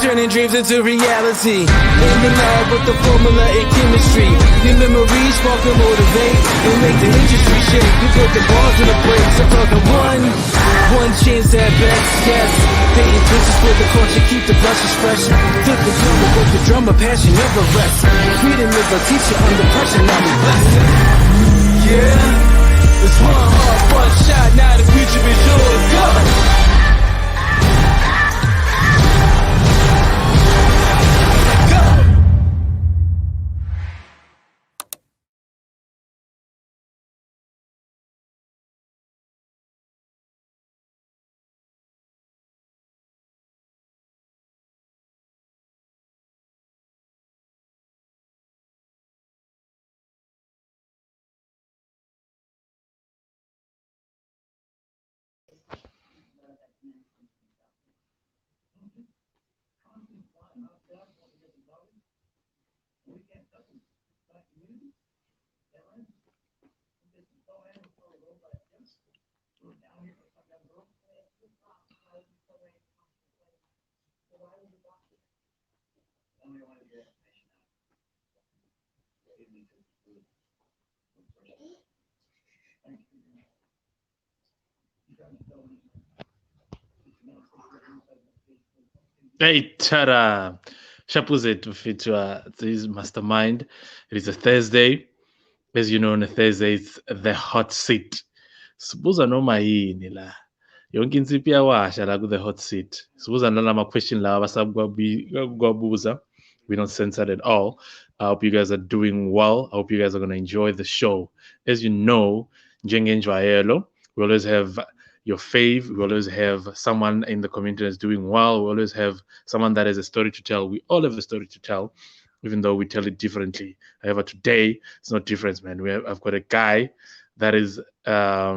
turning dreams into reality. In the lab with the formula and chemistry. New memories spark and motivate and make the industry shake. We put the bars in the brakes. I'm talking one chance at best, yes. Painting pictures for the culture, keep the brushes fresh. Flip the drummer, work the drummer, passion never rest. Freedom is a teacher under pressure, now we blessed. Yeah, it's one heart, one shot, now the future is yours. Go! Hey, tada! Shapuze to feature this mastermind. It is a Thursday. As you know, on a Thursday, it's the hot seat. Sibuza noma yini la. Yonke insiphi iyawasha la ku-the hot seat. Sibuza nalama question la abasabukwabuza. We don't censor it at all. I hope you guys are doing well. I hope you guys are going to enjoy the show. As you know, Njengenjwayelo, we always have your fave. We always have someone in the community that's doing well. We always have someone that has a story to tell. We all have a story to tell, even though we tell it differently. However, today it's not different, man. I've got a guy that is a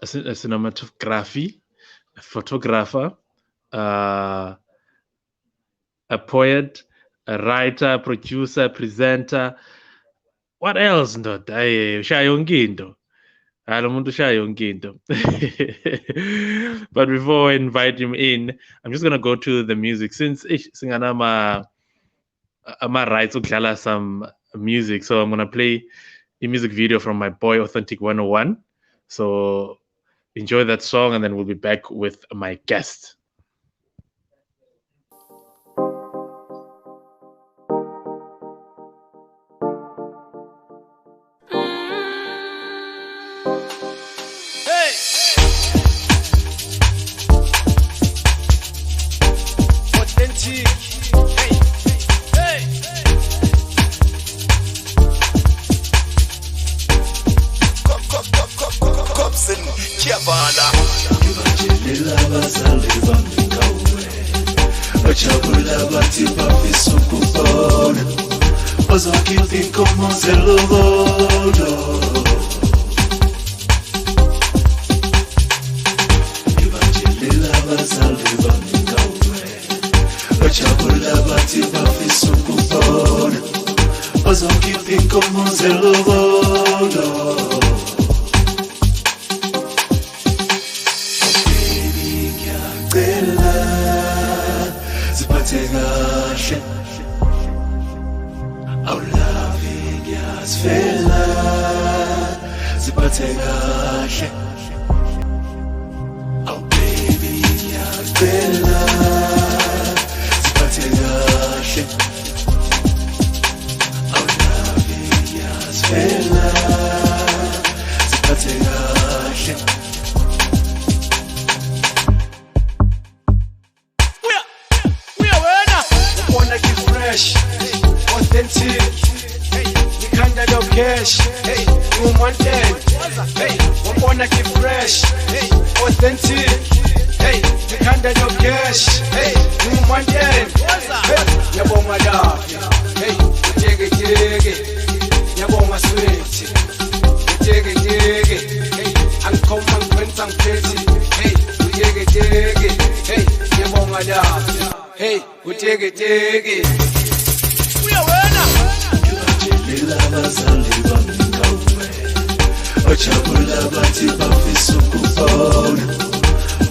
cinematography, a photographer, a poet, a writer, producer, presenter. What else? Not Shayongindo. But before I invite him in, I'm just gonna go to the music since Singanama rights to some music. So I'm gonna play a music video from my boy Authentic 101. So enjoy that song and then we'll be back with my guest.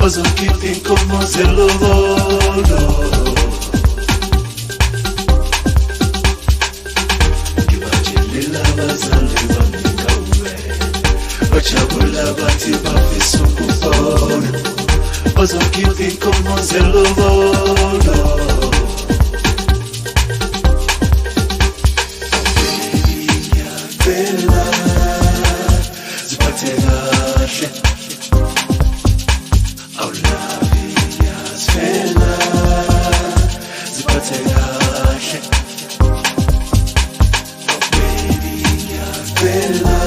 ozokhipha inkomo zelobolo ngibatshelela abazali bami ngawe bajabula bathi bafisa ukubona ozokhipha inkomo zelobolo ngiyacela ziphathe kahle awulabi ngiyazifela ziphathe kahle baby ngiyazifela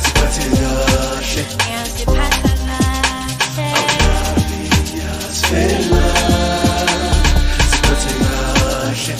ziphathe kahle awulabi ngiyazifela ziphathe kahle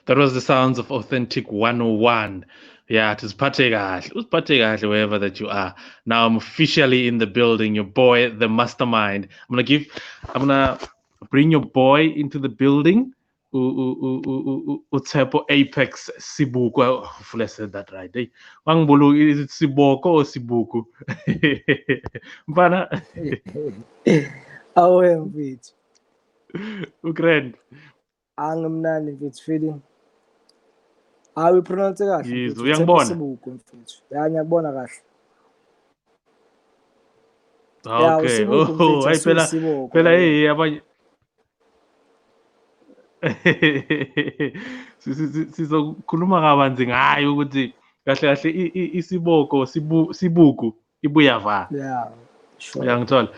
That was the sounds of Authentic 101. Yeah, it is Usiphathe kahle wherever that you are. Now I'm officially in the building. Your boy, the mastermind. I'm gonna bring your boy into the building. Tshepo Apex Seboko. Hopefully I said that right. Wangbulu, is it Seboko or Seboko? Mpana. Awe mfethu. Glen. Angimnandi mfethu feeling. Awu pronounce kahle. Yes, uyangibona. Seboko mfethu. Ya ngiyakubona kahle. Okay. Oh, hayi phela hey abanye sizokhuluma kabanzi ngayo ukuthi kahle kahle isiboko sibuku ibuya va. Yeah. Sure. Uyangithola.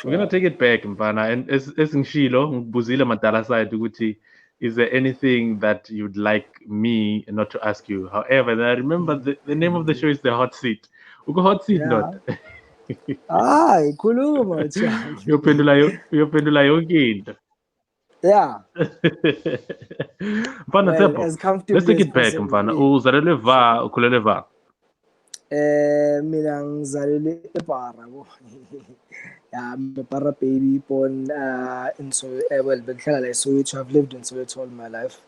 We're gonna take it back mfana, and esingishilo ngikubuzile madala side ukuthi is there anything that you'd like me not to ask you? However, I remember the name of the show is The Hot Seat. Uko hot seat not? Hayi khuluma cha. Uyophendula yonke into. Yeah. Mfana Tshepo, as comfortable let's take as it back possible, mfana. yeah. Uzalelwe va, ukhulele va. Mina ngizalelwe ePara bo. Yeah, I'm a Para baby born in Soweto. Well, bengihlala la eSoweto. I've lived in Soweto all my life.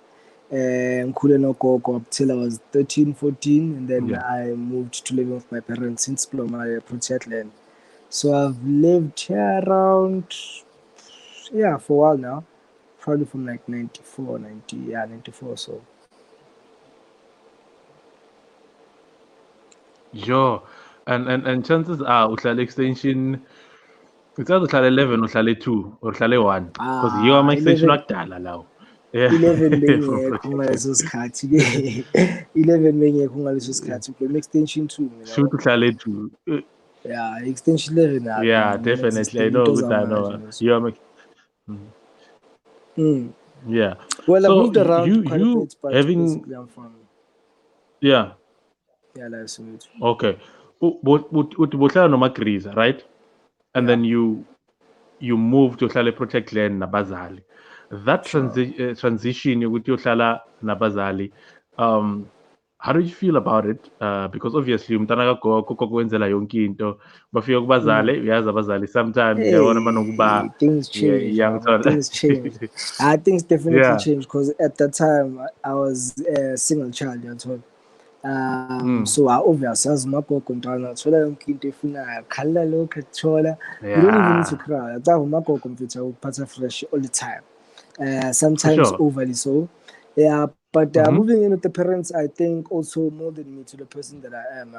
Ngikhule nogogo up till I was 13, 14, and then I moved to living with my parents in Protea, Glen. So I've lived here around, for a while now. Probably from like 94, 94 so. Yo, and chances are uhlala extension. It's either uhlala 11 or uhlala 2 or uhlala 1 because you are my extension wakudala lawo. 11 bengekho ngaleso sikhathi ke 11 bengekho ngaleso sikhathi ke extension 2 mina shoot uhlale 2 yeah extension 11 yeah definitely I know ukuthi I know you are my yeah well so I moved around you quite a bit but having basically I'm from yeah like Soweto. Okay uhlala noma Griza right and then you moved to uhlala Protea Glen nabazali. That transition yokuthi uhlala nabazali, how do you feel about it? Because obviously umntana kagogo kokwenzela yonke into bafika kubazali uyazi abazali sometimes uyabona banokuba things change. Things change. I think definitely changed because at that time I was a single child, you know. So I obviously as magogo ntwana thola yonke into efunayo khala lokho ethola you don't even need to cry. Adavu magogo mfethu uphatha fresh all the time. Sometimes overly so. Yeah, but moving in with the parents, I think also molded me to the person that I am.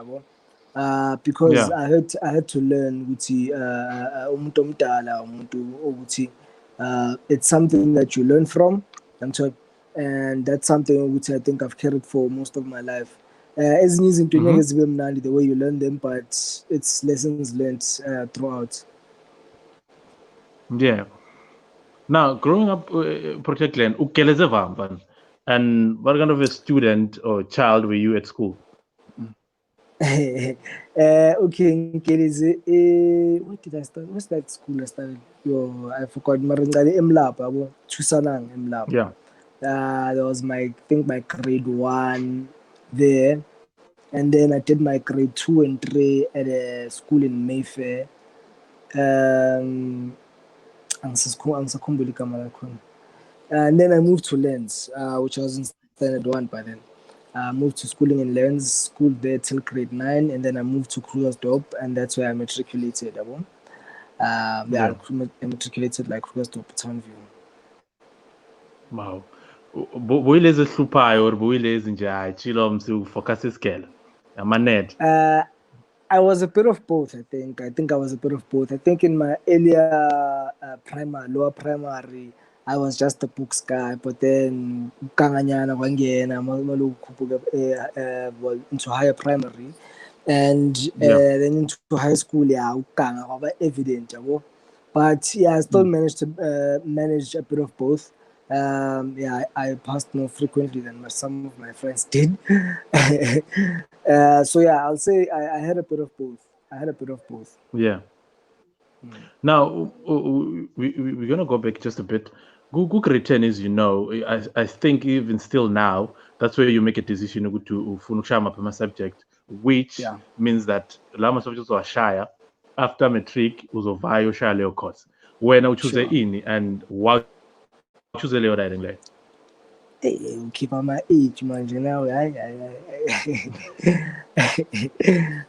Because I had to learn it's something that you learn from, and that's something which I think I've carried for most of my life. As the way you learn them, but it's lessons learned throughout. Yeah. Now, growing up, Protea Glen, ukeleze vamvan. And what kind of a student or child were you at school? Okay, Nkelize, what did I start? What's that school I started? Yo, I forgot. Maringale Emlap, Chusanang Emlap. Yeah. That was I think my grade 1 there. And then I did my grade 2 and 3 at a school in Mayfair. Angisakhumbuli igama lakhona. And then I moved to Lens, which I was in standard 1 by then. I moved to schooling in Lens, school there till grade 9, and then I moved to Krugersdorp, and that's where I matriculated. I matriculated like Krugersdorp, Townview. Wow. Buyilezi ehluphayo or buyilezi nje ayithilo msufocus isikele. Amaned. I was a bit of both, I think. I was a bit of both. I think in my earlier lower primary, I was just a books guy, but then into higher primary, and then into high school, yeah, evident. But yeah, I still managed to manage a bit of both. I passed more frequently than some of my friends did. So yeah, I'll say I had a bit of both. Yeah. Now we're gonna go back just a bit. Google return is, I think even still now, that's where you make a decision to funushama subject, which means that lama subjects are shire after matric uzovaya ushaya leyo course. When I choose ini and why choose leyo writing like. Hey, keep on my age, man.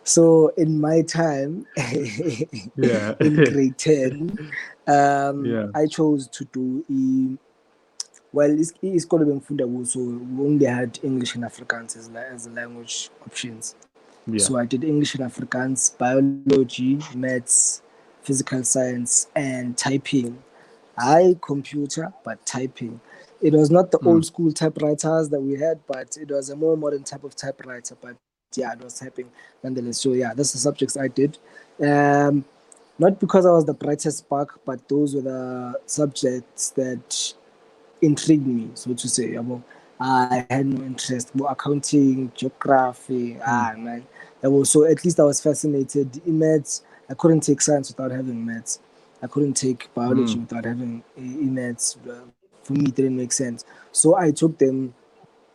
So in my time, in grade 10, I chose to do it's called Bemfunda, so we only had English and Afrikaans as the language options. Yeah. So I did English and Afrikaans, biology, maths, physical science, and typing. Computer, but typing. It was not the old school typewriters that we had, but it was a more modern type of typewriter. But yeah, it was typing nonetheless. So yeah, that's the subjects I did. Not because I was the brightest spark, but those were the subjects that intrigued me, so to say. I had no interest in accounting, geography. Man. So at least I was fascinated in maths. I couldn't take science without having maths. I couldn't take biology without having maths. For me, it didn't make sense. So I took them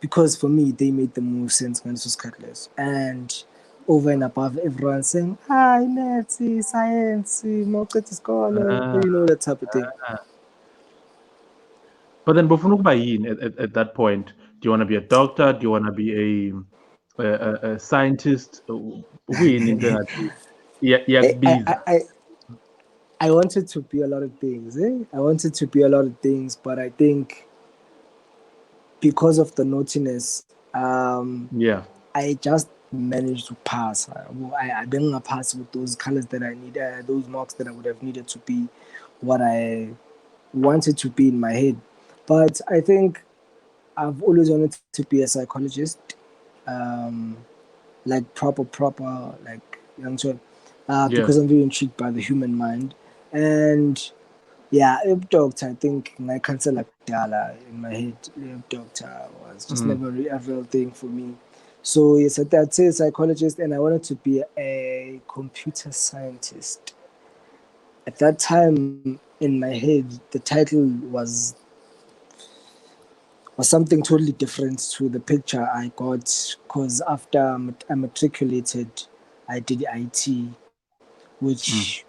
because for me, they made the most sense when it was cutlass. And over and above, everyone saying, maths, science, scholar, that type of thing. But then, at that point, do you want to be a doctor? Do you want to be a scientist? I wanted to be a lot of things. I wanted to be a lot of things, but I think because of the naughtiness, I just managed to pass. I didn't pass with those colors that I need, those marks that I would have needed to be what I wanted to be in my head. But I think I've always wanted to be a psychologist, like proper, like young child, because I'm very intrigued by the human mind. And yeah, doctor, I think my cancer like Dala in my head, doctor was just never a real thing for me. So yes, I'd say psychologist, and I wanted to be a computer scientist. At that time in my head, the title was something totally different to the picture I got, because after I matriculated, I did IT, which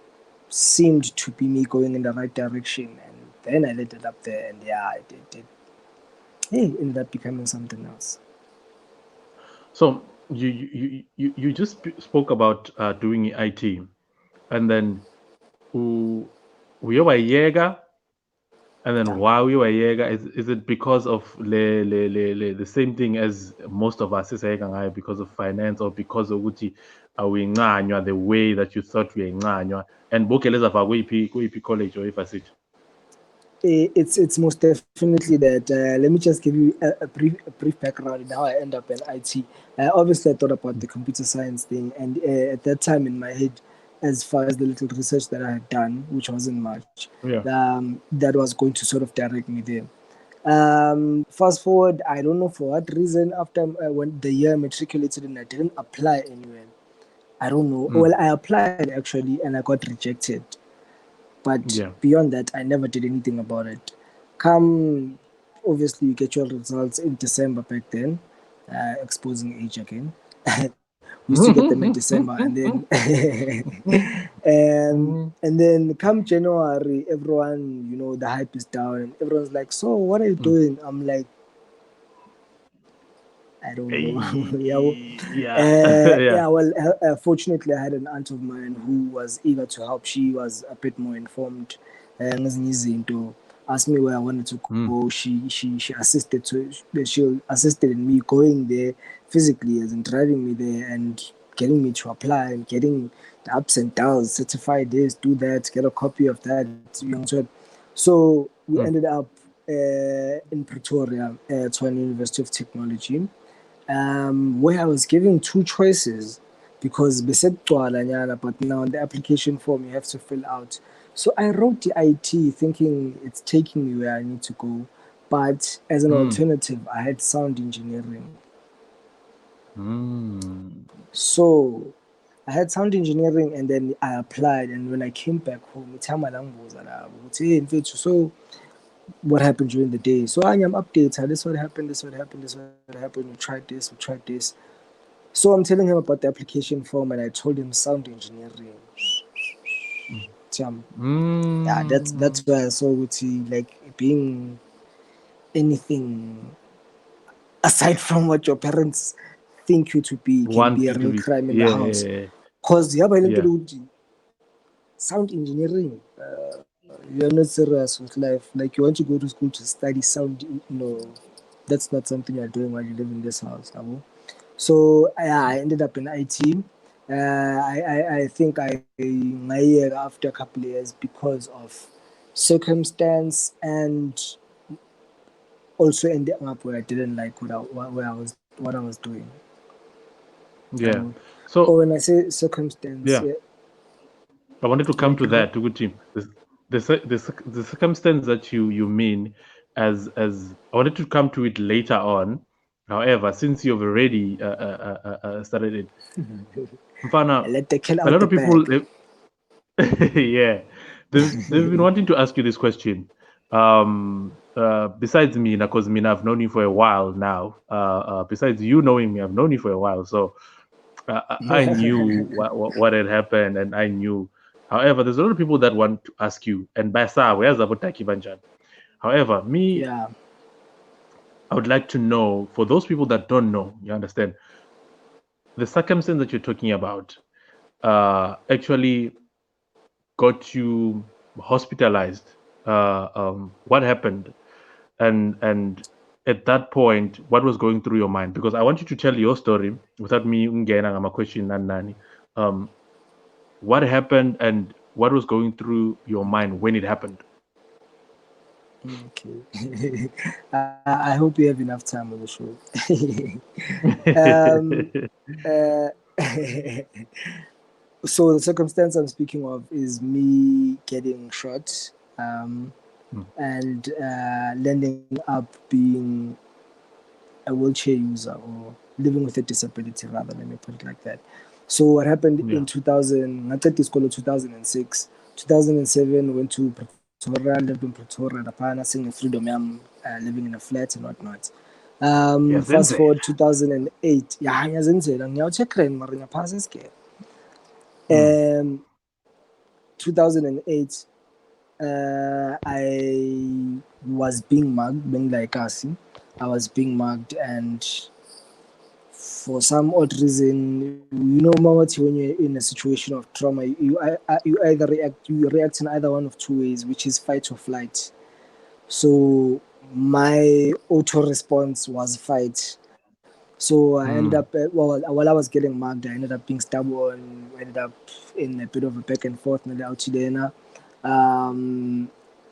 seemed to be me going in the right direction, and then I ended up there, and it ended up becoming something else. So you just spoke about doing IT, and then we were Jäger, and then why we were Jäger? Is it because of the same thing as most of us is because of finance, or because of the way that you thought we were and Bokeleza for college or if I see it's most definitely that. Let me just give you a brief background in how I end up in IT. Obviously, I thought about the computer science thing, and at that time in my head, as far as the little research that I had done, which wasn't much, Yeah. that was going to sort of direct me there. Fast forward, I don't know for what reason, after when the year matriculated and I didn't apply anywhere. I don't know. Well, I applied actually and I got rejected. But Yeah. beyond that, I never did anything about it. Come, obviously, you get your results in December back then, exposing age again. We used to get them in December, and then and then come January, everyone, the hype is down, and everyone's like, "So, what are you doing?" I'm like, I don't know. Yeah. Yeah. Yeah, well, fortunately, I had an aunt of mine who was eager to help. She was a bit more informed. Ngezinye izinto, asked me where I wanted to go. She assisted in me going there physically, as in driving me there and getting me to apply and getting the ups and downs, certify this, do that, get a copy of that. So we ended up in Pretoria, Tshwane University of Technology, where I was given two choices because they said Nyana, but now in the application form you have to fill out. So I wrote the IT thinking it's taking me where I need to go. But as an alternative, I had sound engineering. So I had sound engineering and then I applied. And when I came back home, it's how my language was. So what happened during the day? So I'm updates. This what happened, this what happened, this what happened. We tried this, we tried this. So I'm telling him about the application form and I told him sound engineering. Yeah, that's where I saw like being anything aside from what your parents think you to be can Want be a you to real be. crime in the Yeah. house. Yeah. Because Yeah. sound engineering, you're not serious with life. Like you want to go to school to study sound. No, that's not something you're doing while you live in this house. So I ended up in IT. I think my year after a couple of years because of circumstance and also ending up where I didn't like what I was doing. Yeah. So When I say circumstance, yeah, I wanted to come to that, to good team. The circumstance that you mean as I wanted to come to it later on. However, since you've already started it, Mfana, let the cat a out lot the of people, bag. yeah, they've been wanting to ask you this question. Besides me, because I've known you for a while now. Besides you knowing me, I've known you for a while, so I knew what had happened, and I knew. However, there's a lot of people that want to ask you, and Basa, where's Abotaki Banjan? However, me, Yeah. I would like to know, for those people that don't know, you understand, the circumstance that you're talking about actually got you hospitalized. What happened? And at that point, what was going through your mind? Because I want you to tell your story without me ungena ngama question and nani. What happened and what was going through your mind when it happened? Okay. I hope you have enough time on the show. um, uh, so the circumstance I'm speaking of is me getting shot and landing up being a wheelchair user or living with a disability, rather, let me put it like that. So what happened Yeah. in 2000, I started school in 2006, 2007, went to Pretoria, lived in Pretoria, Rapana, seeing freedom, living in a flat and whatnot. Yes, Fast forward 2008, yeah, ngiyazenzela ngiyawucheck mara ngiyaphasa isikele. 2008, I was being mugged, being like us. I was being mugged, and for some odd reason, Mawati, when you're in a situation of trauma, you either react in either one of two ways, which is fight or flight. So my auto response was fight. So I ended up, while I was getting mugged, I ended up being stubborn, ended up in a bit of a back and forth.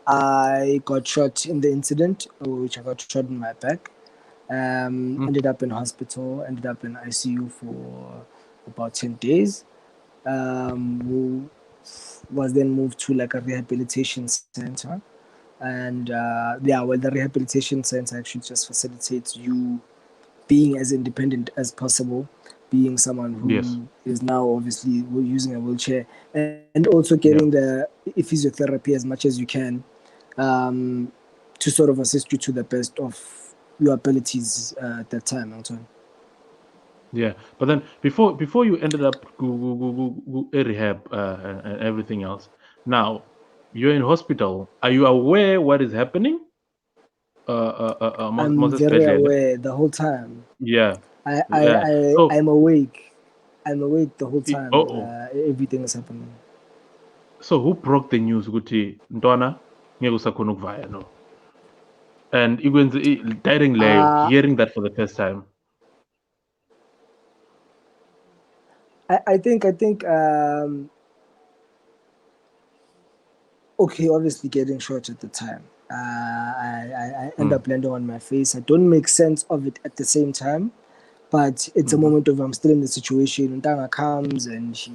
I got shot in the incident, which I got shot in my back. Ended up in hospital, ended up in ICU for about 10 days. who was then moved to like a rehabilitation center. And the rehabilitation center actually just facilitates you being as independent as possible, being someone Yes. who is now obviously using a wheelchair, and also getting Yeah. the physiotherapy as much as you can, um, to sort of assist you to the best of your abilities at that time, Anton. Yeah. But then before you ended up rehab and everything else, now you're in hospital. Are you aware what is happening? I'm Moses very Bedlele. aware the whole time. Yeah. I, I, Yeah. So, I'm awake. I'm awake the whole time. oh. Everything is happening. So who broke the news ukuthi Ntwana ngeke usakhona ukuvaya no? And ikwenze daring leyo, Uh, hearing that for the first time. I think okay, obviously getting shot at the time. I end Mm, up landing on my face. I don't make sense of it at the same time, but it's a mhm, moment of I'm still in the situation. Untanga comes and she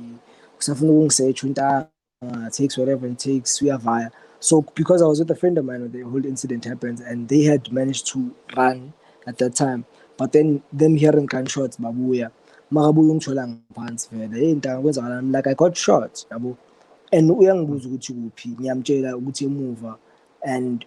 usafuna ukungisearch untanga takes whatever it takes. We are via. So because I was with a friend of mine when the whole incident happened, and they had managed to run at that time, but then them hearing gunshots, babuya, makabuya ungithola ngaphansi vele. Hey ntanga kwenzakalani? Like I got shot, yabo. And mm, uyangibuza ukuthi kuphi, ngiyamtshela ukuthi emuva. And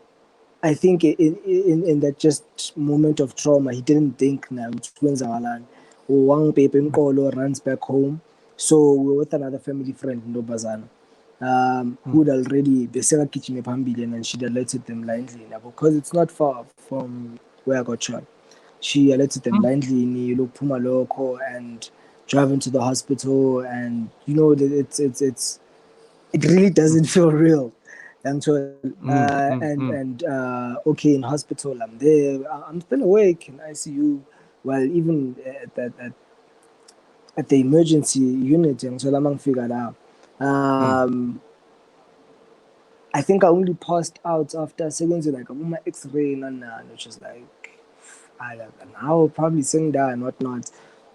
I think in that just moment of trauma, he didn't think na ukuthi kwenzakalani. Wangibhebha mm, emqolo, runs back home. So we were with another family friend, Ndobazana, mm, who'd already besekagijime phambili, and she'd alerted them blindly because it's not far from where I got shot. She alerted them mm. blindly, lokuphuma lokho, and drive into the hospital. And it really doesn't feel real. Mm. Okay, in hospital, I'm there. I'm still awake in ICU. Well, even at the emergency unit, I'm figured out. Mm. Um, I think I only passed out after seconds, like I'm X-ray, which is like now probably sitting down and whatnot.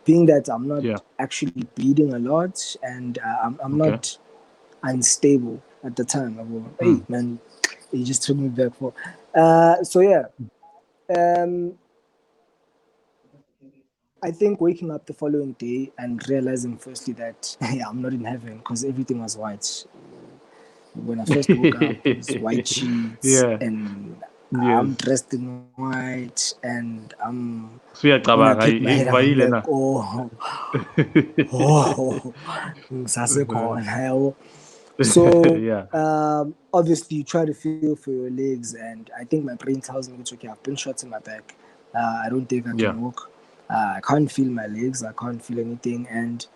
Being that I'm not Yeah. actually bleeding a lot, and I'm Okay. not unstable at the time. I go, hey Mm. man, he just took me back for. So yeah, um, I think waking up the following day and realizing firstly that yeah, I'm not in heaven because everything was white. When I first woke up, it was white sheets, Yeah. and I'm Yes. dressed in white, and when I Suyacabanga pick my head up, I'm ikuvayile like, na. oh, ngisasekhona, yabo. So Yeah. obviously you try to feel for your legs, and I think my brain tells me it's okay. I've been shot in my back. I don't think I Yeah. can walk. I can't feel my legs. I can't feel anything. And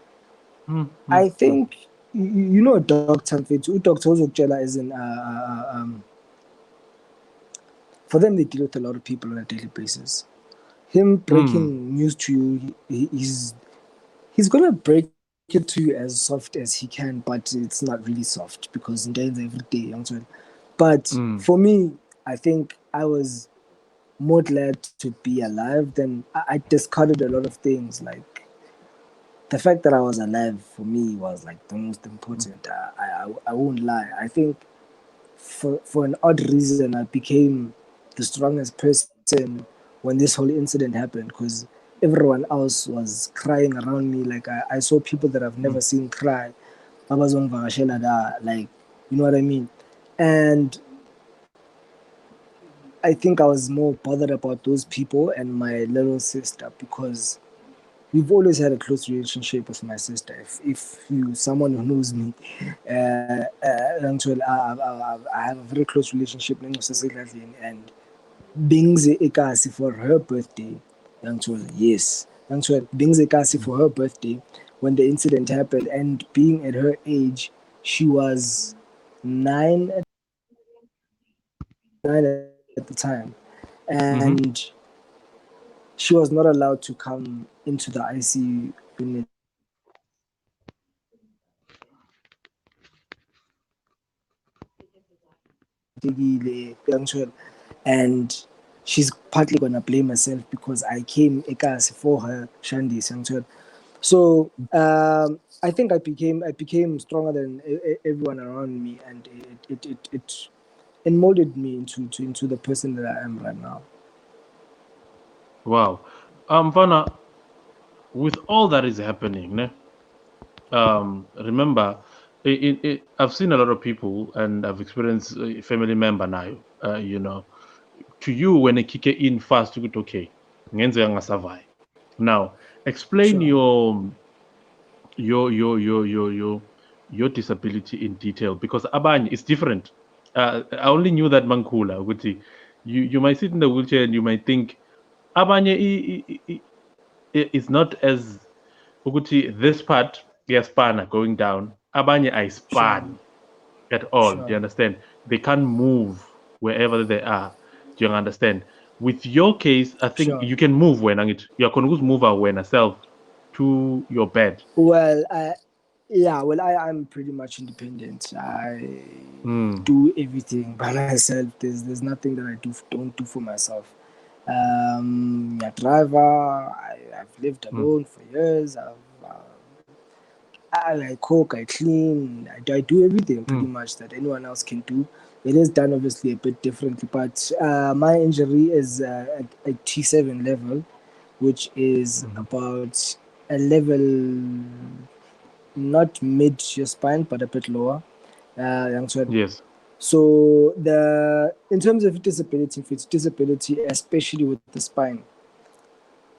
Mm, mm, I mm, think Doctor Mfethu, Doctor Ozokutshela is in for them they deal with a lot of people on a daily basis. Him mm, breaking news to you, he's gonna break it to you as soft as he can, but it's not really soft because in days every day, young man. But mm, for me, I think I was more glad to be alive than I discarded a lot of things. Like the fact that I was alive for me was like the most important. I won't lie. I think for an odd reason, I became the strongest person when this whole incident happened because everyone else was crying around me. Like I saw people that I've never mm, seen cry. Like, you know what I mean? And I think I was more bothered about those people and my little sister because we've always had a close relationship with my sister. If you someone who knows me, I have a very close relationship with my sister, and being the ekasi for her birthday, yes, being the ekasi for her birthday when the incident happened, and being at her age, she was 9 at the time, and mhm, she was not allowed to come into the ICU unit because and she's partly gonna blame herself because I came ekasi for her Shandis. So I think I became stronger than everyone around me, and it molded me into the person that I am right now. Wow. Vana, with all that is happening, ne? Remember, I've seen a lot of people, and I've experienced a family member now. To you when a kick in fast, you go okay. Ngenze survive. Now, explain Sure. your disability in detail, because abanye it's different. I only knew that Mankula, Uguti. You might sit in the wheelchair and you might think abanye is not as Uguti, this part yes span going down. Abanye I Sure. span at all. Do you Sure. understand? They can't move wherever they are. Do you understand? With your case, I think Sure. you can move when you're going to move when yourself to your bed. Well, I'm pretty much independent. I Mm, do everything by myself. There's nothing that I don't do for myself. A driver. I've lived mm, alone for years. I cook, I clean, I do everything pretty mm, much that anyone else can do. It is done obviously a bit differently, but my injury is at T7 level, which is mhm. about a level not mid your spine, but a bit lower. Young Sweat. Yes. So the in terms of disability, if it's disability, especially with the spine,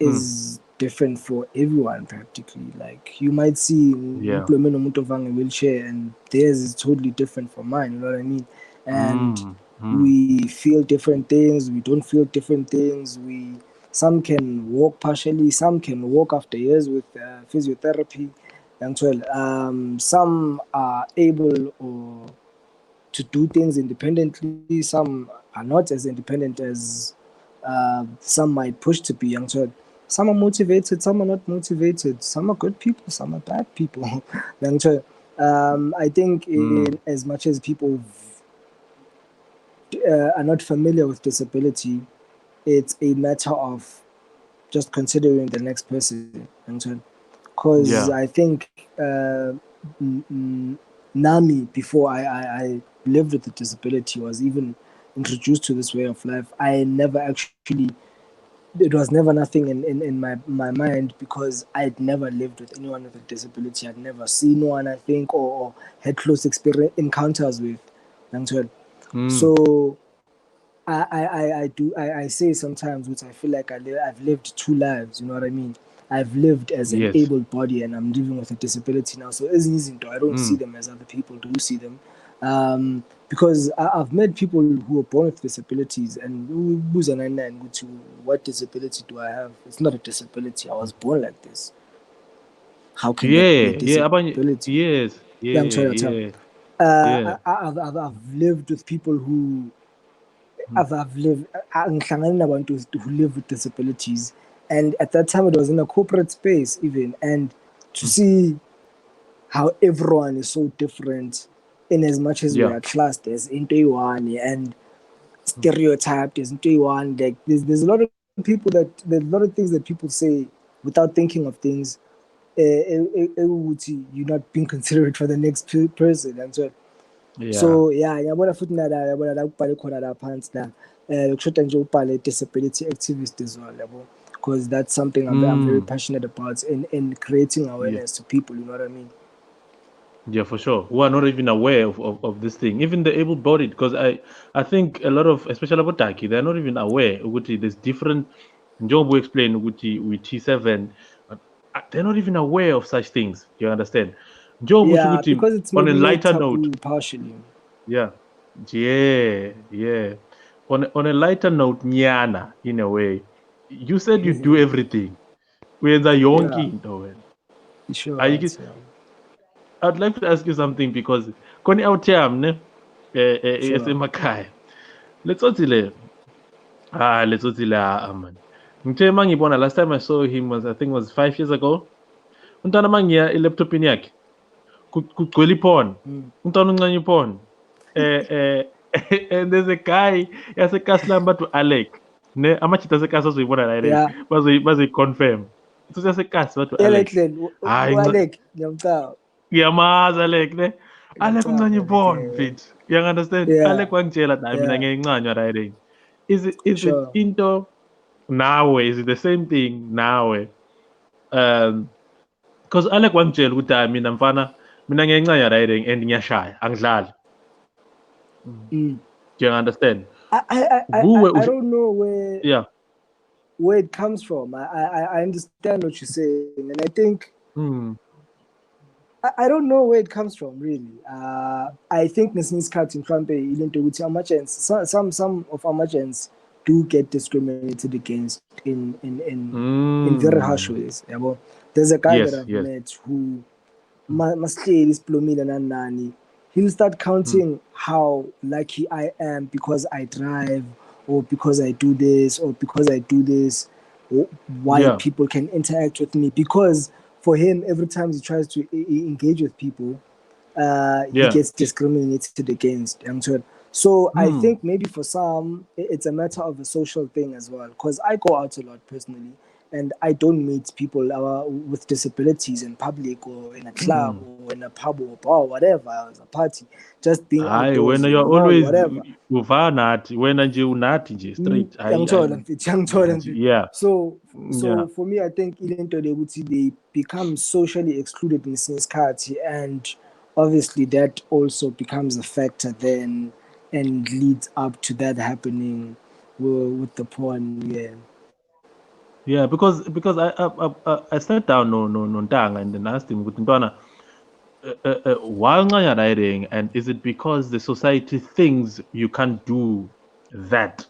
Mm, is different for everyone practically. Like you might see yeah. Mplomeno Mutovang a wheelchair and theirs is totally different from mine, you know what I mean? And Mm, mm, we feel different things, we don't feel different things. We some can walk partially, some can walk after years with physiotherapy and well. Some are able or to do things independently. Some are not as independent as some might push to be. Young child. Some are motivated, some are not motivated. Some are good people, some are bad people. Young child. I think mm. in as much as people are not familiar with disability, it's a matter of just considering the next person. Because Yeah. I think Nami, before I lived with a disability, was even introduced to this way of life. I never actually, it was never nothing in my mind because I'd never lived with anyone with a disability. I'd never seen one, I think, or had close experience encounters with. Mm, So I say sometimes, which I feel like I've lived two lives. You know what I mean? I've lived as an yes. able body, and I'm living with a disability now. So it's easy. I don't see Mm, them as other people do see them, because I've met people who are born with disabilities, and who's an and to what disability do I have? It's not a disability. I was born like this. How can that be a yeah. Yeah. disability? Yes. Yeah, I'm Yeah. trying to tell. Yeah. Yeah. I've lived with people who Mm, I've lived angihlangane nabantu who live with disabilities, and at that time it was in a corporate space even, and to mm, see how everyone is so different in as much as we yeah. are classed as into one and stereotyped as into one. Like there's a lot of people there's a lot of things that people say without thinking of things. You're not being considerate for the next person, and Yeah. so yeah, ngiyabona futhi yabona la kubhale khona la phansi la kushoda nje ubhale disability activist as well yabo, because that's something I'm very Mm, passionate about in creating yeah. awareness to people, you know what I mean? Yeah, for sure. Who are not even aware of this thing. Even the able-bodied, because I think a lot of, especially about Taki, they're not even aware. Uguti, there's different. Job will explain Uguti with T7. They're not even aware of such things. Do you understand? Job Yeah, Uguti, because it's on a maybe made lighter note. taboo partially. Yeah. Yeah. Yeah. On a lighter note, Nyana, in a way. You said you do everything. We're the Yeah, yonki into it. sure, it's, yeah. I'd like to ask you something because koni out here, Sure. esemakhaya. Letsotsile. Letsotsile man. Ngithe mangibona last time I saw him was I think it was 5 years ago. Umntwana mangiya i-laptopini yakhe kugcwele iphone. Mm. Umntwana uncane iphone. Eh and there's a guy yasekasilam bathi Alec. Ne amachita asekasi azoyibona la Yeah, bazoyi confirm. usesekasi bathi Like Alex. Glen, Hayi Alec, ngiyamcala. ngiyamazi Alec ne. Alec uncane Ngiyamcala, ibona like, mfethu. You understand? yeah, Alec wangitshela hayi mina yeah, ngiyayincanywa riding. Is it sure. into nawe? Is it the same thing nawe? Because Alec wangitshela ukuthi hayi mina mfana mina ngiyayincanya riding and ngiyashaya angidlali. Mm. Do you understand? I don't know Yeah. where it comes from. I understand what you're saying, and I think Mm. I don't know where it comes from really. I think Nesnis cut in Trump some of Amachans do get discriminated against in very harsh ways. Yeah, well, there's a guy that Yes, I've yes. met who is nani. He'll start counting how lucky I am because I drive, or because I do this, or because I do this, or why Yeah. people can interact with me. Because for him, every time he tries to engage with people, he Yeah. gets discriminated against. So I Mm. think maybe for some, it's a matter of a social thing as well. Because I go out a lot personally, and I don't meet people with disabilities in public or in a club or in a pub or bar or whatever, as a party, just being Hayi outdoors wena in the you're mall, always whatever. uvana nathi wena nje unathi nje straight. Young Yeah. So Yeah. for me, I think they become socially excluded in this party, and obviously that also becomes a factor then and leads up to that happening with the porn. Yeah. Yeah, because I sat down no Ntanga and then asked him ukuthi Ntwana, why uncanya riding, and is it because the society thinks you can't do that?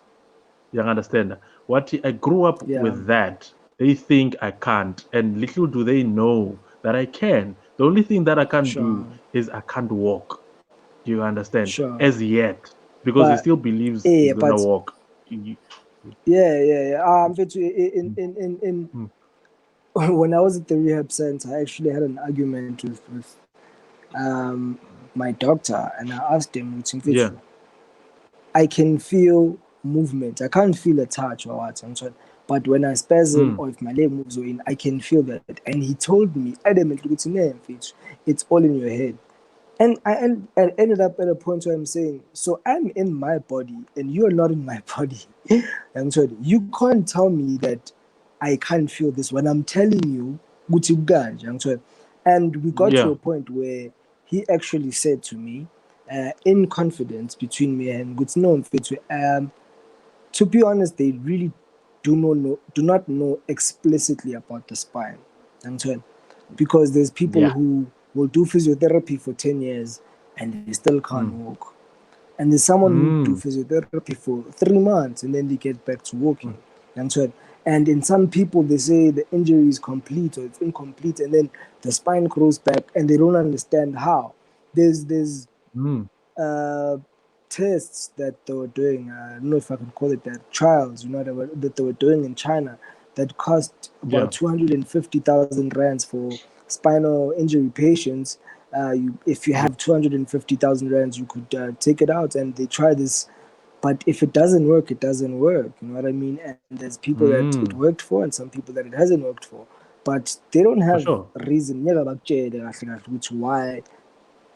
You understand? What I grew up Yeah. with that. They think I can't, and little do they know that I can. The only thing that I can't Sure. do is I can't walk. Do you understand? Sure. As yet, because he But still believes yeah, he's gonna but walk. yeah. In Mm. when I was at the rehab center, I actually had an argument with my doctor, and I asked him, Yeah. I can feel movement. I can't feel a touch or what. But when I spasm Mm. or if my leg moves in, I can feel that. And he told me adamantly, it's all in your head. And I ended up at a point where I'm saying, so I'm in my body and you're not in my body. I'm sorry, you can't tell me that I can't feel this when I'm telling you, I'm sorry. And we got to Yeah. a point where he actually said to me, in confidence between me and Gutino, to be honest, they really do not know explicitly about the spine. Because there's people Yeah. who will do physiotherapy for 10 years and they still can't Mm. walk. And there's someone who do Mm. physiotherapy for 3 months and then they get back to walking. And in some people, they say the injury is complete or it's incomplete, and then the spine grows back and they don't understand how. There's Mm. uh, tests that they were doing. I don't know if I can call it that, trials, that they were doing in China that cost Yeah. about 250,000 rands for spinal injury patients. If you have 250,000 rands, you could take it out, and they try this. But if it doesn't work, it doesn't work. You know what I mean? And there's people that it Mm. worked for, and some people that it hasn't worked for. But they don't For have sure. a reason which why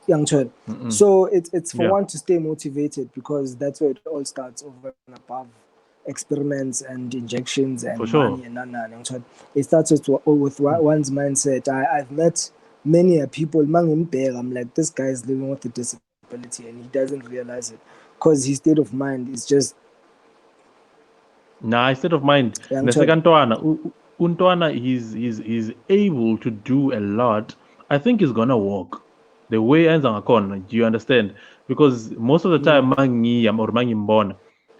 young child. Mm-mm. So it's for Yeah. one to stay motivated, because that's where it all starts, over and above experiments and injections For and sure. money and young child. It starts with one's mindset. I've met many people. I'm like, this guy is living with a disability and he doesn't realize it, because his state of mind is just Nah, state of mind. young The child. second Untwana, he's able to do a lot. I think he's gonna walk. The way ends on a corner. Do you understand? Because most of the time, mangiyam or mangimbona,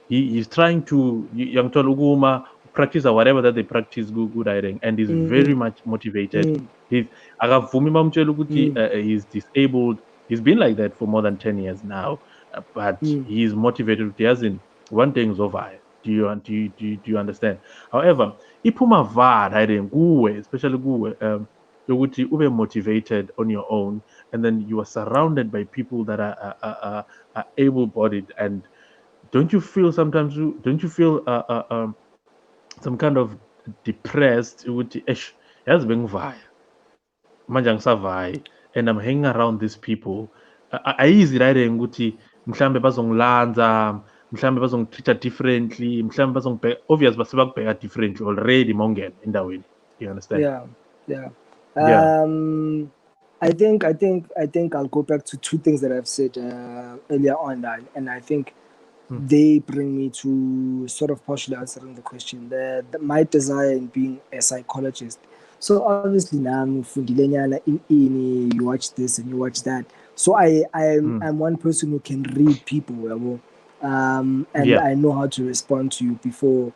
he's trying to young uguma practice or whatever that they practice good riding, and he's very Mm, much motivated. mm, He's akavumi mamtshela ukuthi, mm, he's disabled. He's been like that for more than 10 years now, but mm, he's motivated. He hasn't one thing's over. Do you understand? However, iphuma vara riding kuwe, especially kuwe, yokuthi ube motivated on your own, and then you are surrounded by people that are able-bodied. And don't you feel sometimes? Don't you feel some kind of depressed? Ukuthi, "Eish, yazi bengivaya manje angisavayi and I'm hanging around these people ayizi writing ukuthi mhlambe bazongilanza mhlambe bazongitreat differently mhlambe bazongibheka obvious basebakubheka differently already mawungena endaweni, you understand? Yeah. Yeah. I think I'll go back to two things that I've said earlier on, and I think they bring me to sort of partially answering the question. My desire in being a psychologist. So obviously now you watch this and you watch that. So I'm one person who can read people, and Yeah. I know how to respond to you before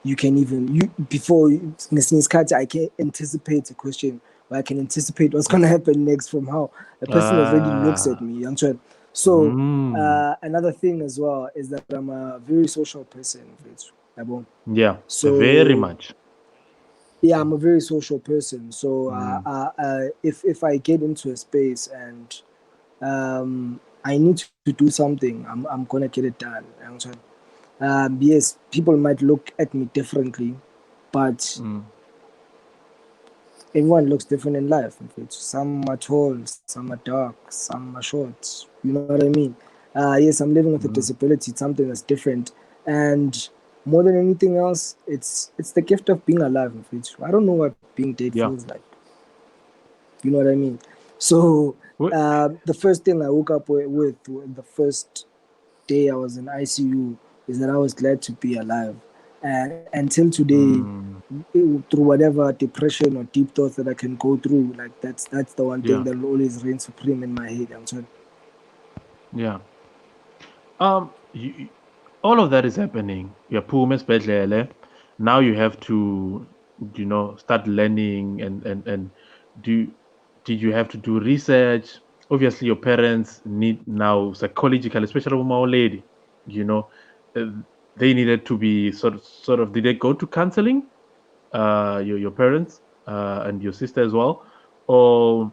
you can even I can anticipate a question, or I can anticipate what's gonna happen next from how a person already looks at me. So another thing as well is that I'm a very social person. Yeah, So very much. Yeah, I'm a very social person. So if I get into a space and I need to do something, I'm gonna get it done. Yes, people might look at me differently, but everyone looks different in life. Some are tall, some are dark, some are short. You know what I mean? Yes, I'm living with a disability. It's something that's different, and more than anything else, it's the gift of being alive. I don't know what being dead feels like. You know what I mean? So the first thing I woke up with the first day I was in ICU is that I was glad to be alive. And until today, through whatever depression or deep thoughts that I can go through, like that's the one thing that will always reign supreme in my head. I'm sorry. Yeah. All of that is happening. You're poor, now you have to, start learning and do. Did you have to do research? Obviously, your parents need now psychological, especially with my old lady. You know, uh, they needed to be sort of. Did they go to counseling? Your parents and your sister as well, or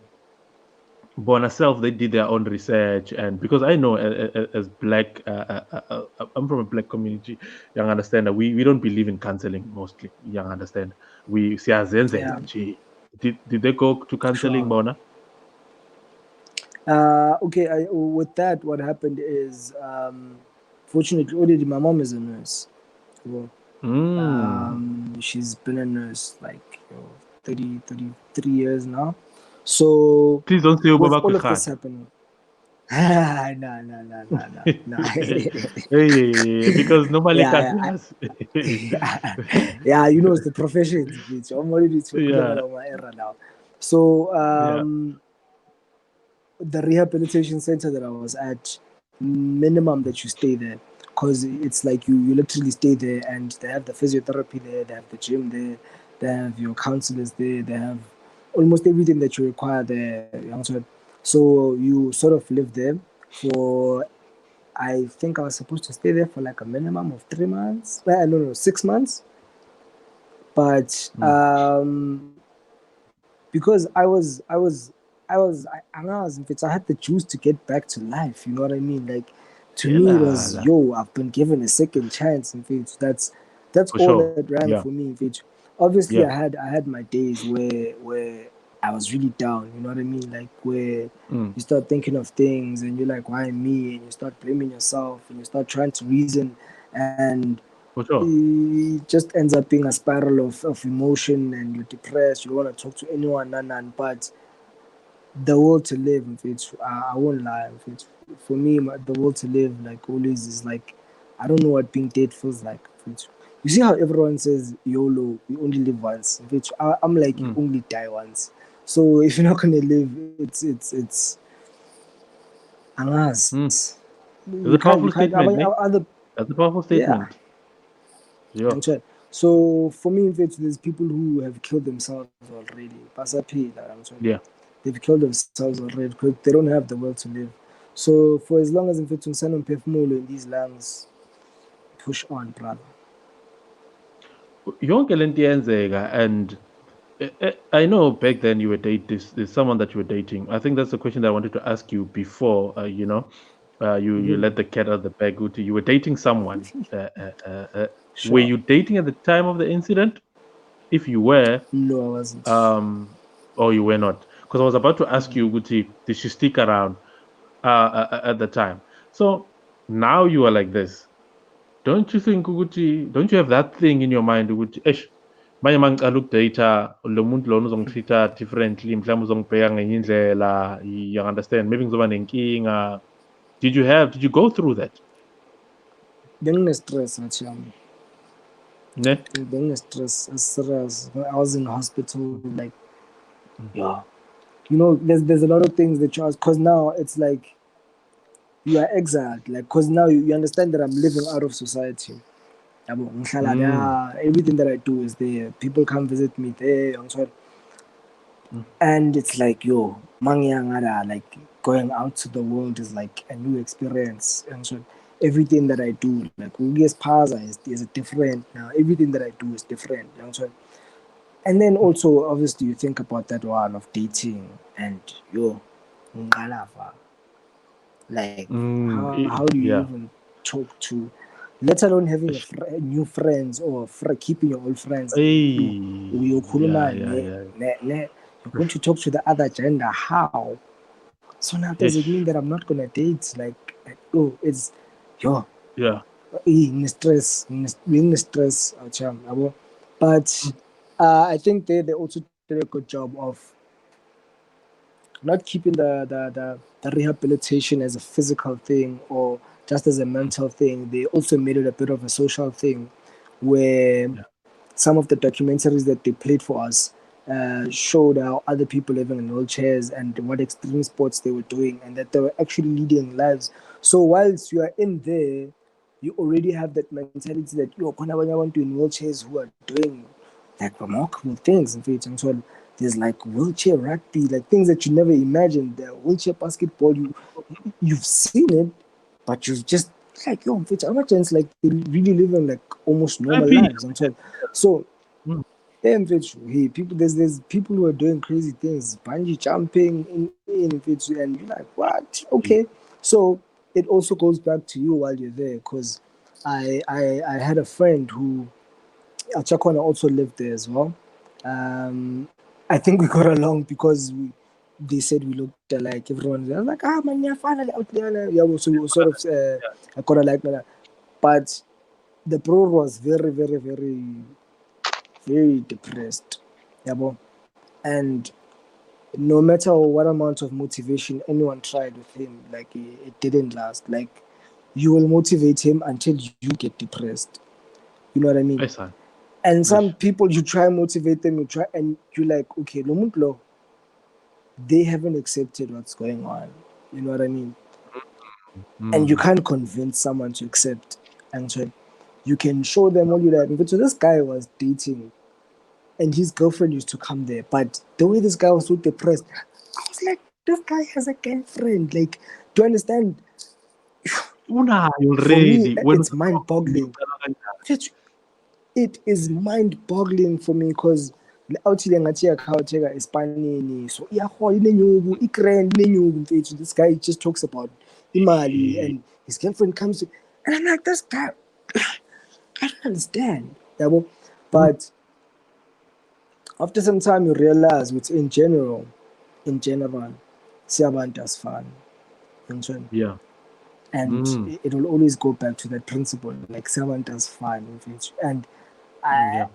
born herself they did their own research? And because I know as black I'm from a black community, young understand that we don't believe in counseling mostly, young understand, we siyazenzela nje. Did they go to counseling, Sure. bona? Okay, with that, what happened is, fortunately, already my mom is a nurse. Well, she's been a nurse like 33 years now. So Please don't say with ubaba all of this kwegata. happening, no. Hey, because normally Yeah, counselors. yeah, you know, it's the profession. I'm already Yeah, my era now. So yeah. the rehabilitation center that I was at, minimum that you stay there, because it's like you literally stay there, and they have the physiotherapy there, they have the gym there, they have your counselors there, they have almost everything that you require there. So you sort of live there for, I think I was supposed to stay there for like a minimum of 3 months. Well, no, 6 months. But because I had the juice to get back to life. You know what I mean? Like, to me, it was, I've been given a second chance. In fact, that's For all sure. that ran Yeah, for me. In fact, obviously, yeah. I had my days where I was really down. You know what I mean? Like, where you start thinking of things and you're like, why me? And you start blaming yourself and you start trying to reason, and For sure. it just ends up being a spiral of emotion, and you're depressed. You don't want to talk to anyone, none. But the will to live, I won't lie. For me, the will to live, like always, is like, I don't know what being dead feels like. You see how everyone says YOLO, you only live once. I'm like, you only die once. So if you're not gonna live, it's angas. It's a powerful You can't. statement, Nick. Other, That's a powerful yeah. statement. Yeah. So for me, in fact, there's people who have killed themselves already. Yeah. They've killed themselves already because they don't have the will to live. So for as long as in fact in these lungs, push on, brother. Yonke lento iyenzeka, and I know back then you were dating this someone that you were dating. I think that's the question that I wanted to ask you before. You let the cat out of the bag. Uti. You were dating someone. Were Sure. you dating at the time of the incident? if you were, No, I wasn't. or you were not, because I was about to ask you, Guti, did she stick around at the time? So now you are like this. Don't you think, Guti? Don't you have that thing in your mind, Guti? Eish, manje mangicala ukudata lo muntu lona uzongitreat differently, mhlawumbe uzongibheka ngenye indlela, you understand? Maybe ngizoba nenkinga. Did you go through that? Stress, actually. Ne? Stress, serious. I was in hospital, like, yeah. You know, there's a lot of things that you ask, because now it's like you are exiled, like, because now you understand that I'm living out of society. Everything that I do is there. People come visit me there. And it's like, yo, mangyangara, like going out to the world is like a new experience. And so everything that I do, like Ugi's Paza is different now. Everything that I do is different. And then also, obviously, you think about that one of dating and yo, ngalafa. Like, how do you Yeah. even talk to, let alone having new friends or keeping your old friends? Hey, You're yeah. you're going to talk to the other gender. How? So now does it mean that I'm not gonna date? Like, oh, it's yo, Yeah. in stress, but I think they also did a good job of not keeping the rehabilitation as a physical thing or just as a mental thing. They also made it a bit of a social thing, where some of the documentaries that they played for us showed how other people living in wheelchairs and what extreme sports they were doing, and that they were actually leading lives. So whilst you are in there, you already have that mentality that you're going to want to in wheelchairs who are doing like remarkable things. In fact, and so there's like wheelchair rugby, like things that you never imagined. The wheelchair basketball, you've seen it, but you've just like, yo, it's like they're really living like almost normal Happy. lives. And so hey, people, there's people who are doing crazy things, bungee jumping and you're like, what? Okay. So it also goes back to you while you're there, because I had a friend who Achakwana also lived there as well. I think we got along because they said we looked alike. Everyone was like, man, you're finally out there. Yeah, so we were sort of I got alike. But the bro was very, very, very, very depressed. Yeah, and no matter what amount of motivation anyone tried with him, like it didn't last. Like, you will motivate him until you get depressed. You know what I mean? And some people, you try and motivate them, and you're like, okay, lo, they haven't accepted what's going on. You know what I mean? And you can't convince someone to accept. And so you can show them all you like. So this guy was dating, and his girlfriend used to come there. But the way this guy was so depressed, I was like, this guy has a girlfriend. Like, do you understand? For me, it's mind-boggling. It is mind-boggling for me, because this guy just talks about imali, and his girlfriend comes to, and I'm like, this guy, I don't understand. But after some time you realize it's in general, siyabantu asifani. Yeah. And it will always go back to that principle, like siyabantu asifani. And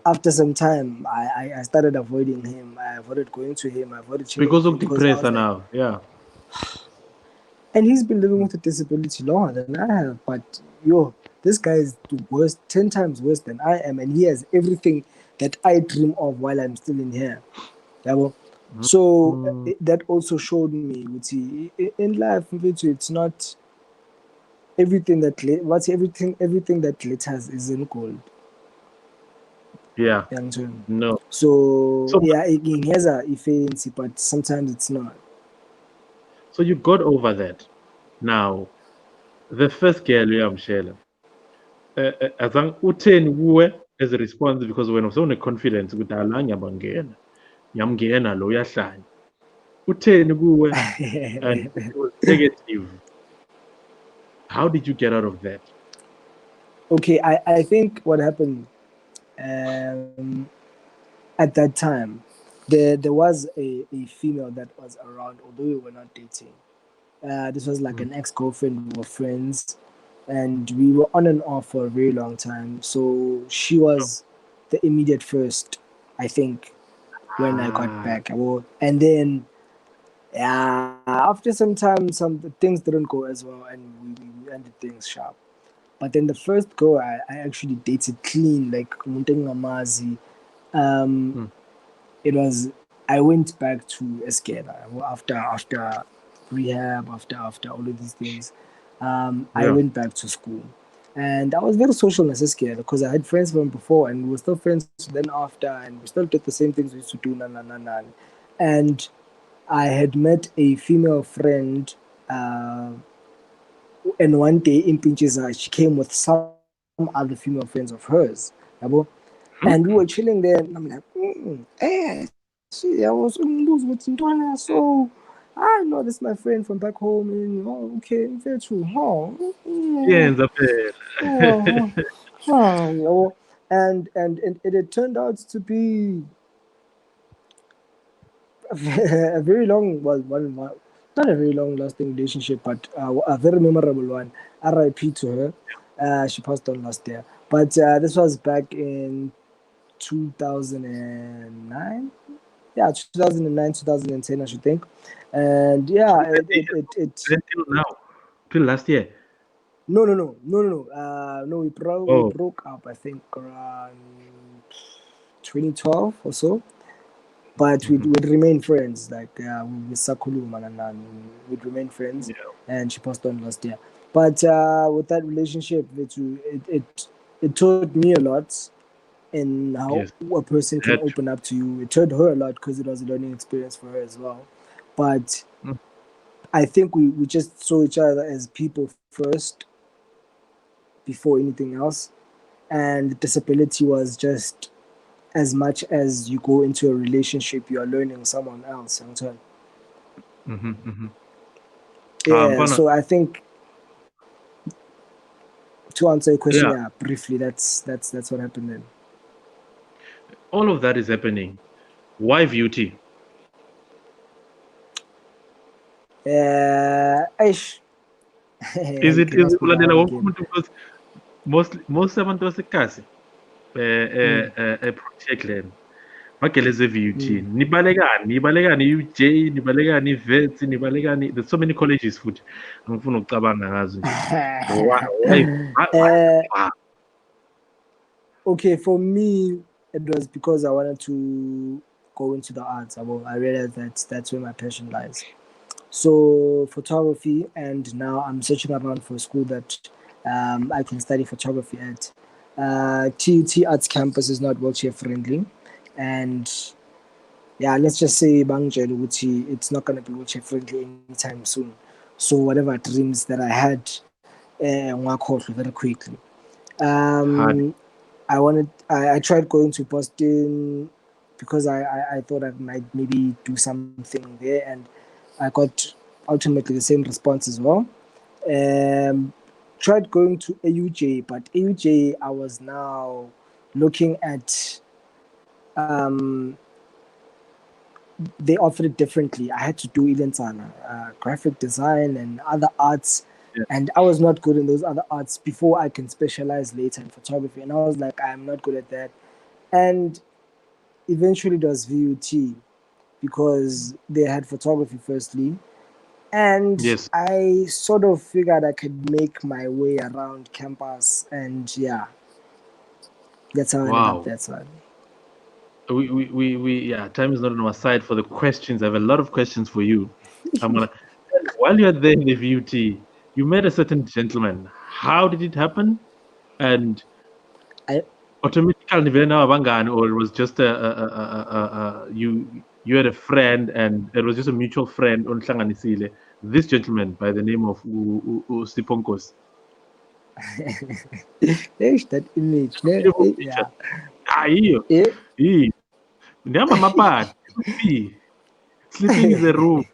after some time, I started avoiding him. I avoided going to him. I avoided chilling because with of him, depression now. Yeah. And he's been living with a disability longer than I have. But yo, this guy is the worst, 10 times worse than I am, and he has everything that I dream of while I'm still in here. So that also showed me, in life, it's not everything that everything that glitters isn't gold. Yeah. No. So yeah, it has a fancy, but sometimes it's not. So you got over that. Now, the first girl you have shared, as an uten kuwe as a response, because when I was on a confidence with alanya bangena, yamgena lo yahlanya. Uten kuwe and it was negative. How did you get out of that? Okay, I think what happened, at that time, there was a female that was around, although we were not dating. This was like an ex-girlfriend. We were friends, and we were on and off for a very long time. So she was the immediate first, I think, when I got Ah, back. And then, after some time, some things didn't go as well, and we ended things sharp. But then the first girl I actually dated clean, like Munteng Ngamazi, um, mm, it was, I went back to Eskela after rehab, after all of these things. I yeah. went back to school, and I was very social in Eskela because I had friends from before, and we were still friends then after, and we still did the same things we used to do, and I had met a female friend, uh, and one day in Pinchesa, she came with some other female friends of hers, yabo? And we were chilling there, and I'm like, she, I was lose with Sintwana, so I know this is my friend from back home, and okay, very true, Yeah, mm, phela. and it had turned out to be a very long, well, not a very long lasting relationship, but a very memorable one. RIP to her. She passed on last year. But this was back in 2009. Yeah, 2009, 2010, I should think. And yeah, Until now, till last year. No, we Oh. broke up, I think, around 2012 or so. But Mhm. we'd remain friends. Like we sakhuluma and we'd remain friends. Yeah. And she passed on last year. But with that relationship, it taught me a lot in how Yes. a person can Had to. open up to you. It taught her a lot because it was a learning experience for her as well. But Mm. I think we just saw each other as people first before anything else. And disability was just as much as you go into a relationship, you are learning someone else. Mhm, mhm. Yeah, Mfana, so I think to answer your question, yeah, yeah, briefly, that's what happened then. all of that is happening. Why VUT? Aish, Is you it can ask me that ulandela one wonke again. umuntu because most abantu basekhasi Mm, Protea Glen bageleze VUT. mm. Nibalekani UJ, nibalekani Vets, nibalekani, there's so many colleges futhi. Angifuni ukucabanga ngazo nje. Why uh, why? okay, for me, it was because I wanted to go into the arts. I realized that that's where my passion lies. So photography, and now I'm searching around for a school that I can study photography at. TUT Arts Campus is not wheelchair friendly, and yeah, let's just say Bangjel Uchi, it's not going to be wheelchair friendly anytime soon. So whatever dreams that I had, very quickly. Hard. Um, I tried going to Boston because I thought I might maybe do something there, and I got ultimately the same response as well. Um, Tried going to AUJ, but AUJ I was now looking at, um, they offered it differently. I had to do Ilensana, graphic design and other arts, Yeah. and I was not good in those other arts before I can specialize later in photography. And I was like, I'm not good at that. And eventually it was VUT because they had photography firstly. And Yes. I sort of figured I could make my way around campus. And yeah, that's how I ended up Wow. that side. Yeah, time is not on our side for the questions. I have a lot of questions for you. I'm gonna while you're there in the VUT, you met a certain gentleman. How did it happen? And I, automatically nivele nawe abangani, or it was just you had a friend and it was just a mutual friend onhlanganisile. This gentleman by the name of Siponkos. that image, ne? Beautiful Yeah. picture. Ah, iyo. Eh? Iyi. Ndihamba amapati. Sleeping is a room.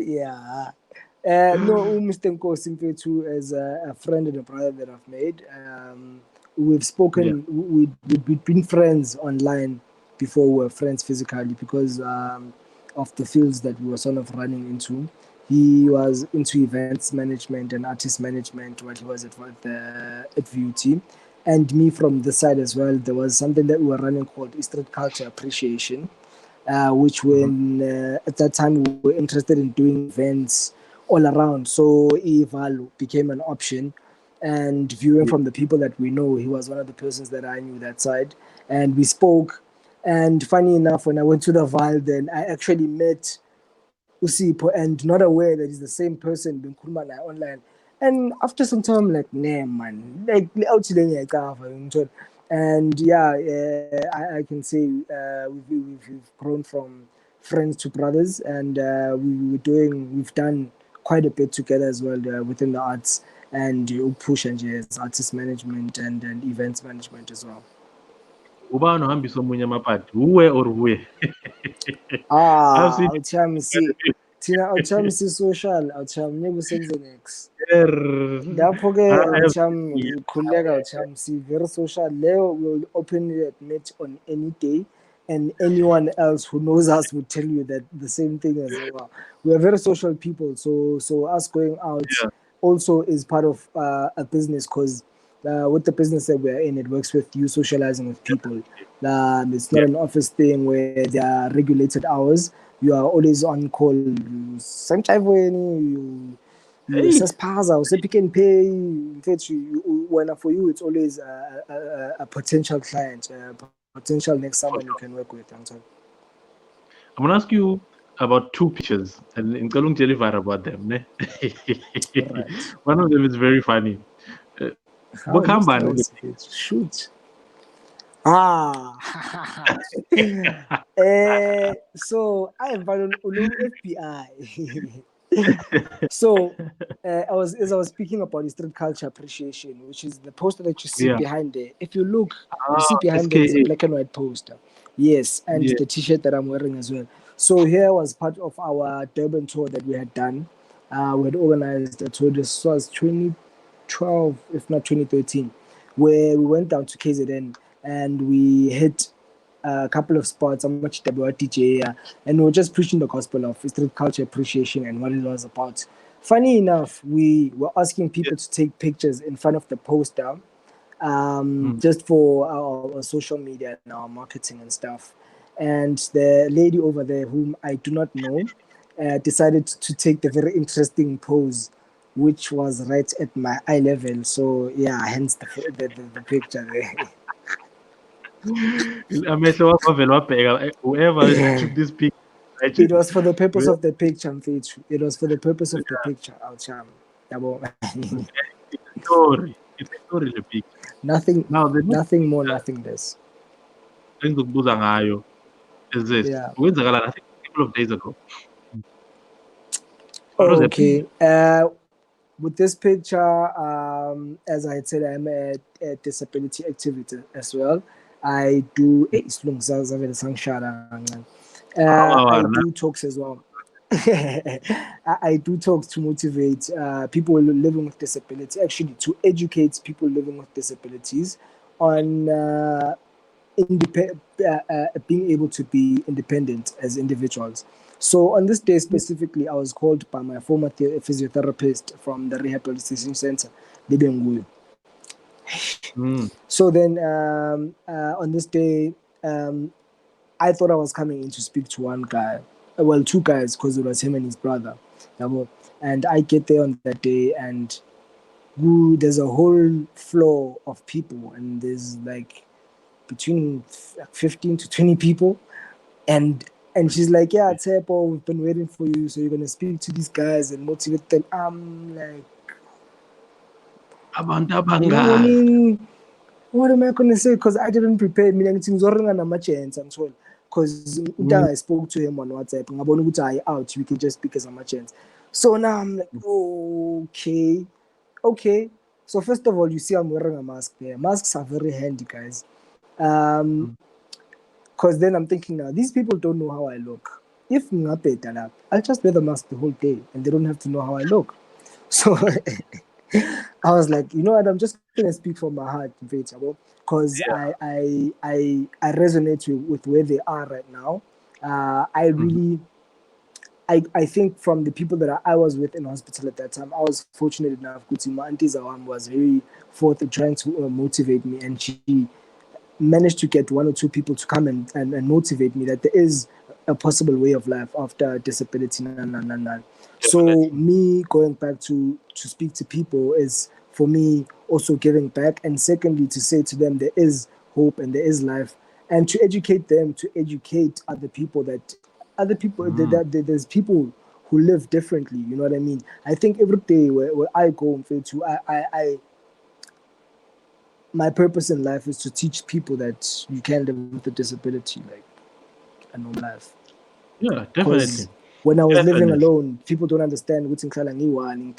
Yeah. No, Mr. Nkosi Mfethu is a friend and a brother that I've made. we've spoken. We'd been friends online before we were friends physically because of the fields that we were sort of running into. He was into events management and artist management while he was at VUT. And me from this side as well, there was something that we were running called Street Culture Appreciation, which when at that time we were interested in doing events all around. So Eval became an option. And viewing from the people that we know, he was one of the persons that I knew that side. And we spoke. And funny enough, when I went to the Val, then I actually met Tshepo and not aware that he's the same person being Kurmana online. And after some time, like, nah, man, like, and yeah, I can say we've grown from friends to brothers, and we've done quite a bit together as well within the arts and push and yes, artist management and events management as well. Uba nohambisa omunye amapati uwe or uwe. I've seen Awuthi thina awuthi social awuthi kusenze next. I Lapho ke have khuleka awuthi very social. Leo will openly admit on any day, and anyone else who knows us will tell you that the same thing as well. We are very social people, so us going out also is part of a business because with the business that we're in, it works with you socializing with people. It's not an office thing where there are regulated hours. You are always on call. Sometimes when you assess Paza or Pick and Pay, in fact, when for you, it's always a potential client, potential next someone you can work with. I'm going to ask you about two pictures and in Kalung Jellyfire about them. Ne? Right. One of them is very funny. Shoot. So I am on FBI. So as I was speaking about street culture appreciation, which is the poster that you see behind there. If you look, you see behind there is a black and white poster. Yes, and the T-shirt that I'm wearing as well. So here was part of our Durban tour that we had done. We had organized a tour. This was 2012, if not 2013, where we went down to KZN and we hit a couple of spots. I'm much DJ, and we were just preaching the gospel of street culture appreciation and what it was about. Funny enough, we were asking people to take pictures in front of the poster, just for our social media and our marketing and stuff. And the lady over there, whom I do not know, decided to take the very interesting pose, which was right at my eye level. So yeah, hence the picture there. Whoever took this picture. It was for the purpose of the picture, It was for the purpose of the picture. It's a story, the picture. Nothing more, nothing less. Is this? I think a couple of days ago. Okay. With this picture, as I had said, I'm a disability activity as well. I do I do talks as well. I do talks to motivate people living with disability, actually to educate people living with disabilities on being able to be independent as individuals. So on this day specifically, I was called by my former physiotherapist from the rehabilitation center, Libenguyo. So then on this day, I thought I was coming in to speak to one guy. Well, two guys, because it was him and his brother. And I get there on that day, and there's a whole floor of people, and there's like between 15 to 20 people. And she's like, yeah, Tshepo, we've been waiting for you, so you're going to speak to these guys and motivate them. I'm like, what am I going to say? Because I didn't prepare. Because I spoke to him on WhatsApp. Out, we can just speak as a chance. So now I'm like, okay. So first of all, you see I'm wearing a mask there. Masks are very handy, guys. Because then I'm thinking now, these people don't know how I look. If I'll just wear the mask the whole day and they don't have to know how I look. So I was like, you know what? I'm just gonna speak from my heart, because I resonate with where they are right now. I really. I think from the people that I was with in hospital at that time, I was fortunate enough. Kuti, my auntie Zawam was very forth in trying to motivate me, and she managed to get one or two people to come and motivate me that there is a possible way of life after disability. So me going back to speak to people is for me also giving back, and secondly to say to them there is hope and there is life, and to educate them, to educate there's people who live differently. You know what I mean? I think every day where I go to I my purpose in life is to teach people that you can live with a disability, like a normal life. Yeah, Because definitely. when I was living alone, people don't understand what's in Kalangiwani,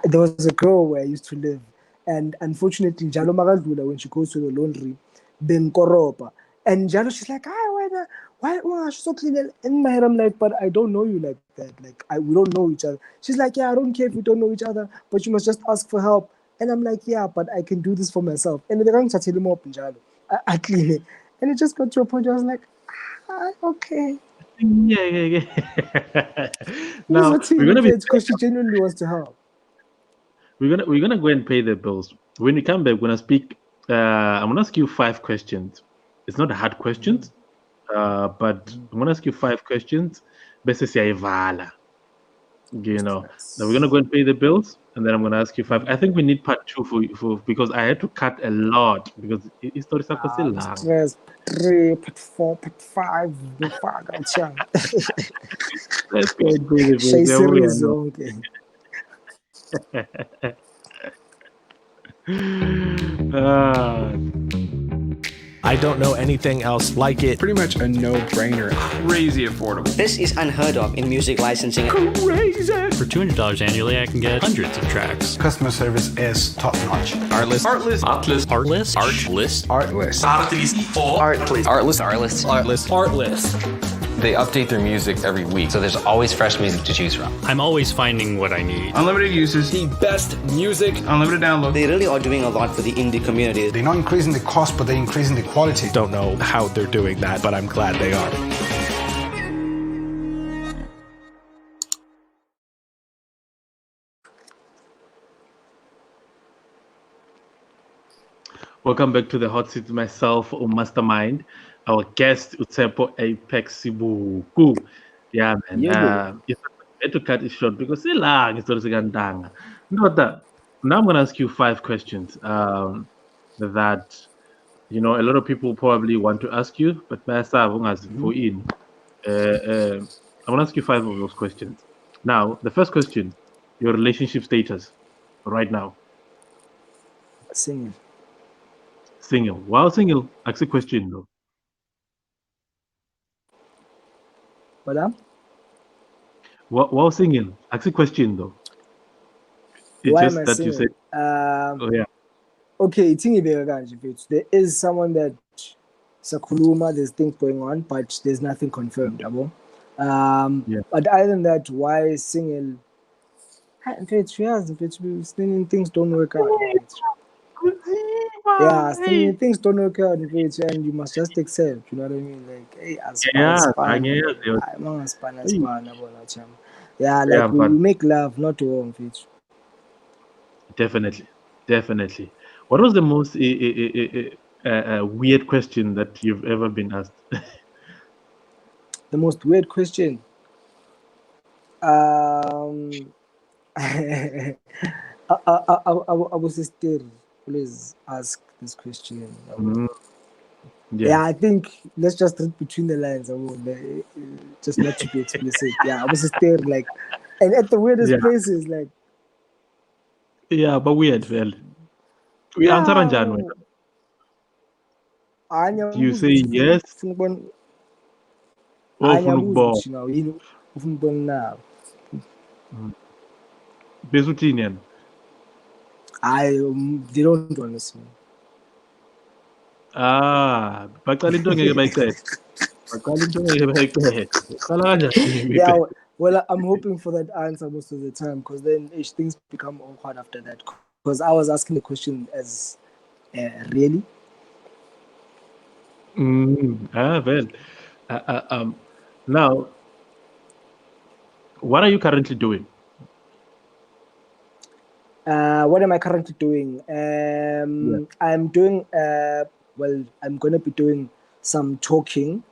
there was a girl where I used to live, and unfortunately, Jalo Magadula, when she goes to the laundry, Ben Koropa. And Jalo, she's like, why she's so clean? In my head, I'm like, but I don't know you like that. Like, we don't know each other. She's like, yeah, I don't care if we don't know each other, but you must just ask for help. And I'm like, yeah, but I can do this for myself. And the guy tell him up in Jalo. I clean it. And it just got to a point where I was like, okay. Yeah. Now we're gonna be because she genuinely wants to help. we're gonna go and pay the bills. When we come back, we're gonna speak. I'm gonna ask you 5 questions. It's not hard questions, but I'm gonna ask you 5 questions. Siyayivala. You know. Now we're gonna go and pay the bills, and then I'm gonna ask you 5. I think we need part 2 for because I had to cut a lot because history is still long. Stress, 3, part 4, part 5, the fuck out. Let's go and pay the bills. I don't know anything else like it. Pretty much a no-brainer. Crazy affordable. This is unheard of in music licensing. Crazy! For $200 annually, I can get hundreds of tracks. Customer service is top-notch. Artlist. Artlist. Artlist. Artlist. Artlist. Artlist. Artlist. Artlist. Artlist. Artlist. They update their music every week, so there's always fresh music to choose from. I'm always finding what I need. Unlimited uses. The best music. Unlimited download. They really are doing a lot for the indie community. They're not increasing the cost, but they're increasing the quality. Don't know how they're doing that, but I'm glad they are. Welcome back to the hot seat. Myself, Mastermind. Our guest, Tshepo Apex Seboko. Yeah, man. I had to cut it short because it's long. It's already gone. Now I'm going to ask you 5 questions that, you know, a lot of people probably want to ask you, but I'm going to ask you 5 of those questions. Now, the first question, your relationship status right now. Single. Wow, single. Ask a question, though. What? Wow, single. Ask a question, though. It's Why just am I that single? you said. Okay, there is someone that Sakuluma, there's things going on, but there's nothing confirmed. But other than that, why single? Things don't work out. Yeah, things don't work out, and you must just accept. You know what I mean? Like, hey, we make love, not war. Definitely. What was the most weird question that you've ever been asked? The most weird question. I was still please ask this question. Yeah, I think let's just read between the lines. Just not to be explicit. Yeah, I was still like, and at the weirdest places, like. Yeah, but weird, well. We answer on January. Do you say yes? Besutinian. They don't understand. Baqala into ngeke bayiqede. Yeah, Well, I'm hoping for that answer most of the time because then things become awkward after that. Because I was asking the question as really. Well. Now, what are you currently doing? What am I currently doing? I'm doing, well, I'm going to be doing some talking,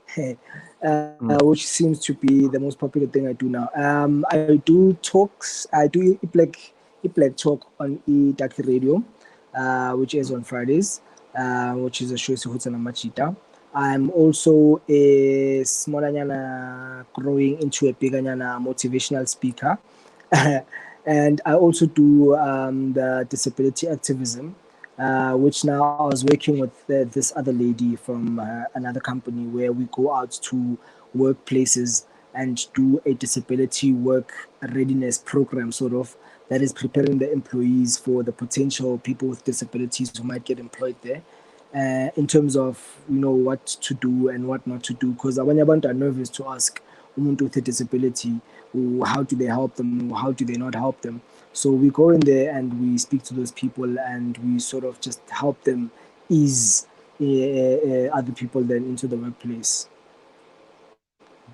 which seems to be the most popular thing I do now. I do talks, I do black talk on Taki Radio, which is on Fridays, which is a show Sihutsana Machita. I'm also a smallanyana growing into a biganyana motivational speaker. And I also do the disability activism, which now I was working with this other lady from another company where we go out to workplaces and do a disability work readiness program, sort of, that is preparing the employees for the potential people with disabilities who might get employed there. In terms of what to do and what not to do, because abanye abantu are nervous to ask umuntu with a disability, how do they help them, how do they not help them. So we go in there and we speak to those people and we sort of just help them ease other people then into the workplace.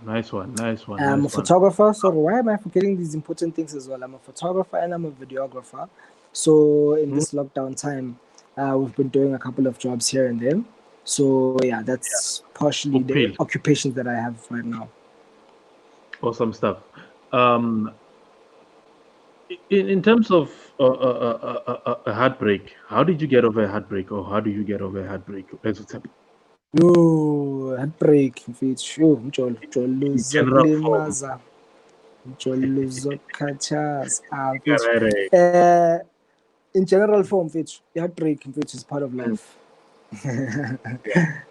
Nice one. I'm a photographer. Sorry, why am I forgetting these important things as well? I'm a photographer and I'm a videographer. So in this lockdown time, we've been doing a couple of jobs here and there. So yeah, that's partially the occupations that I have right now. Awesome stuff. In terms of a heartbreak, how did you get over a heartbreak, or how do you get over a heartbreak? That's what's happening. No, heartbreak. In general form, heartbreak is part of life.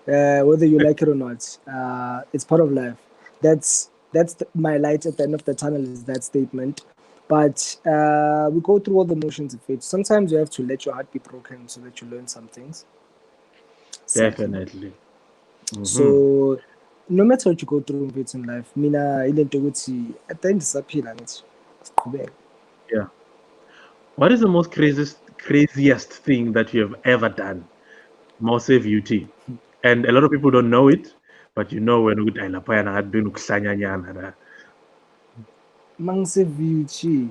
Whether you like it or not, it's part of life. That's my light at the end of the tunnel is that statement. But we go through all the motions of it. Sometimes you have to let your heart be broken so that you learn some things. Definitely. So no matter what you go through in life, mina ile nto ukuthi at the end isaphila ngithi siqhubeke. Yeah. What is the most craziest thing that you have ever done? Most UT. And a lot of people don't know it, but when ukuthi lapha yana been ukuhlanyanyana. Mangise VUT.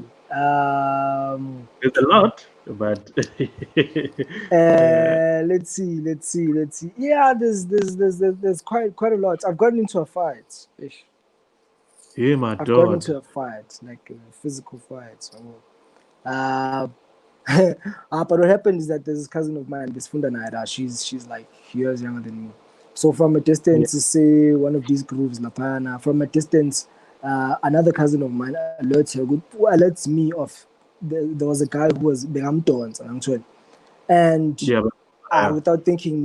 There's a lot, but let's see. Yeah, there's quite a lot. I've gotten into a fight. Yeah, my I've dog. gotten into a fight, like a physical fight. But what happened is that there's this cousin of mine, this Funda Naira. She's like years younger than me. So from a distance, say one of these grooves, Lapana. From a distance, another cousin of mine alerts me of there was a guy who was Begamtons and without thinking,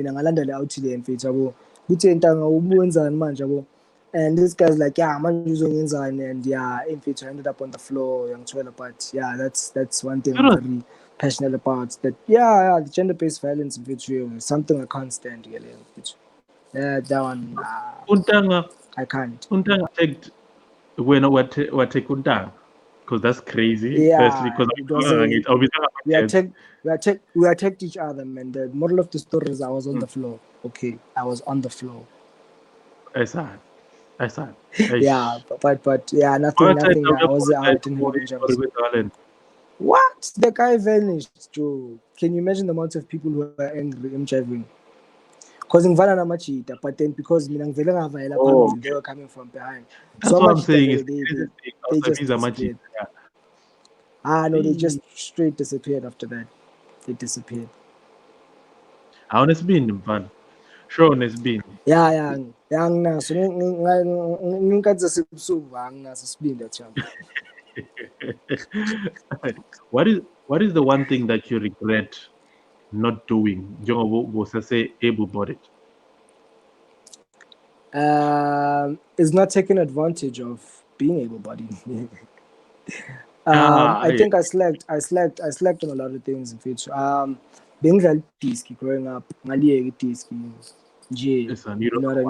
and this guy's like, yeah, I'm using Inzan, and yeah, in feature ended up on the floor, but yeah, that's one thing I'm very passionate about. That the gender-based violence in feature is something I can't stand really. Yeah, that one I can't. Untanga checked when what take Untanga, because that's crazy. Yeah, Firstly, because we attacked each other, man. The moral of the story is I was on the floor. Okay, I was on the floor. I saw. Yeah, but yeah, nothing. I didn't have injuries. What? The guy vanished, Joe. Can you imagine the amount of people who are angry? I'm driving. Because in Vanana Machita, but then because they were coming from behind. That's what I'm saying. They just disappeared. No, they just straight disappeared after that. They disappeared. How has been fun? Sure, it's been. Yeah. So what is the one thing that you regret not doing? Say able-bodied. Is not taking advantage of being able-bodied. I think I slacked on a lot of things in future. Being real tisky growing up, you know what I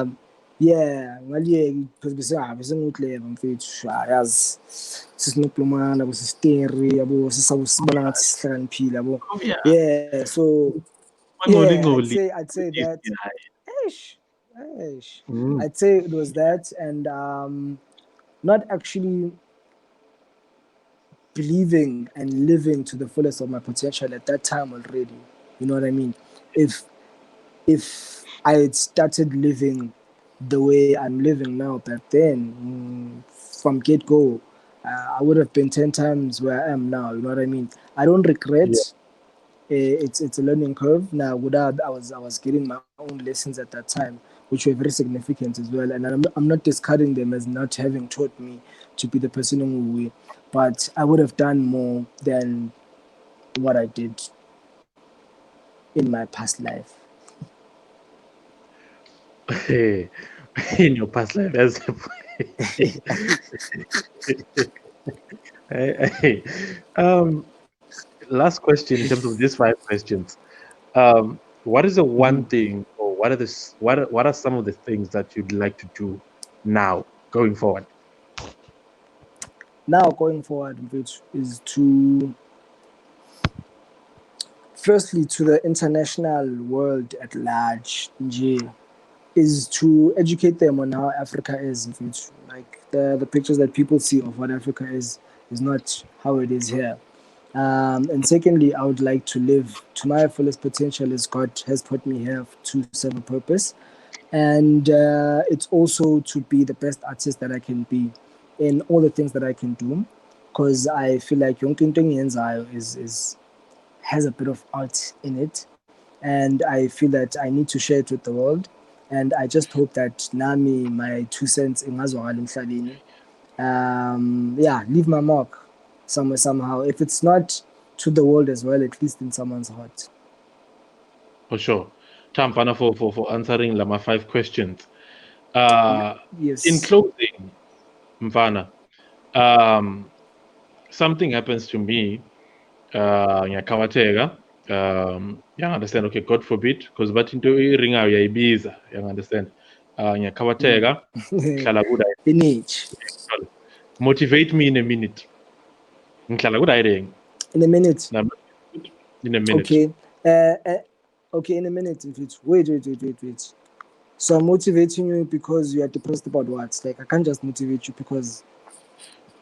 mean? Yeah, ngaliye because besengiclever mfethu yazi sisinokulumana kusisteri yabo sisabona ngathi sihlakaniphile yabo. Oh, yeah. Yeah, so yeah, I'd say that. Eish, eish. I'd say it was that, and not actually believing and living to the fullest of my potential at that time already. You know what I mean? If I had started living the way I'm living now back then, from get go, I would have been 10 times where I am now. You know what I mean? I don't regret. Yeah. It's a learning curve. Now, without I was getting my own lessons at that time, which were very significant as well. And I'm not discarding them as not having taught me to be the person who we. But I would have done more than what I did in my past life. In your past life, that's last question in terms of these 5 questions. What is the one thing, or what are some of the things that you'd like to do now going forward? Now going forward, which is to firstly to the international world at large, is to educate them on how Africa is. Which, like the pictures that people see of what Africa is not how it is here. And secondly, I would like to live to my fullest potential as God has put me here to serve a purpose. And it's also to be the best artist that I can be in all the things that I can do. Because I feel like yonke into engiyenzayo is has a bit of art in it. And I feel that I need to share it with the world. And I just hope that Nami, my 2 cents in emhlabeni, leave my mark somewhere, somehow. If it's not to the world as well, at least in someone's heart. For sure. Tampana for answering my 5 questions. Yes. In closing, Mfana, something happens to me, ngiyakhawatheka, you understand, okay, God forbid, because bathi into iringayo uyayibiza, you understand. Ngiyakhawatheka, ngihlala Finish. Motivate me in a minute. Ngihlala ku-Hiding. In a minute. In a minute. Okay. Okay, in a minute. Wait. So I'm motivating you because you are depressed about what? Like, I can't just motivate you because...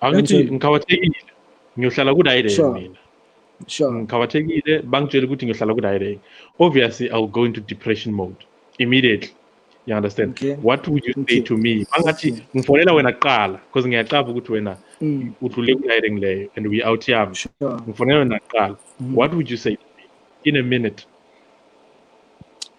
Angithi ngikhawathekile. Ngiyohlala ku-Hiding mina. Sure. Ngikhawathekile, bangitshela ukuthi ngiyohlala ku-Hiding. Obviously, I'll go into depression mode immediately. You understand? Okay. What would you say to me? Angathi ngifonela wena kuqala because ngiyaqaba ukuthi wena udlule ku-Hiding leyo and we out here. Sure. Ngifonela wena kuqala. What would you say to me in a minute?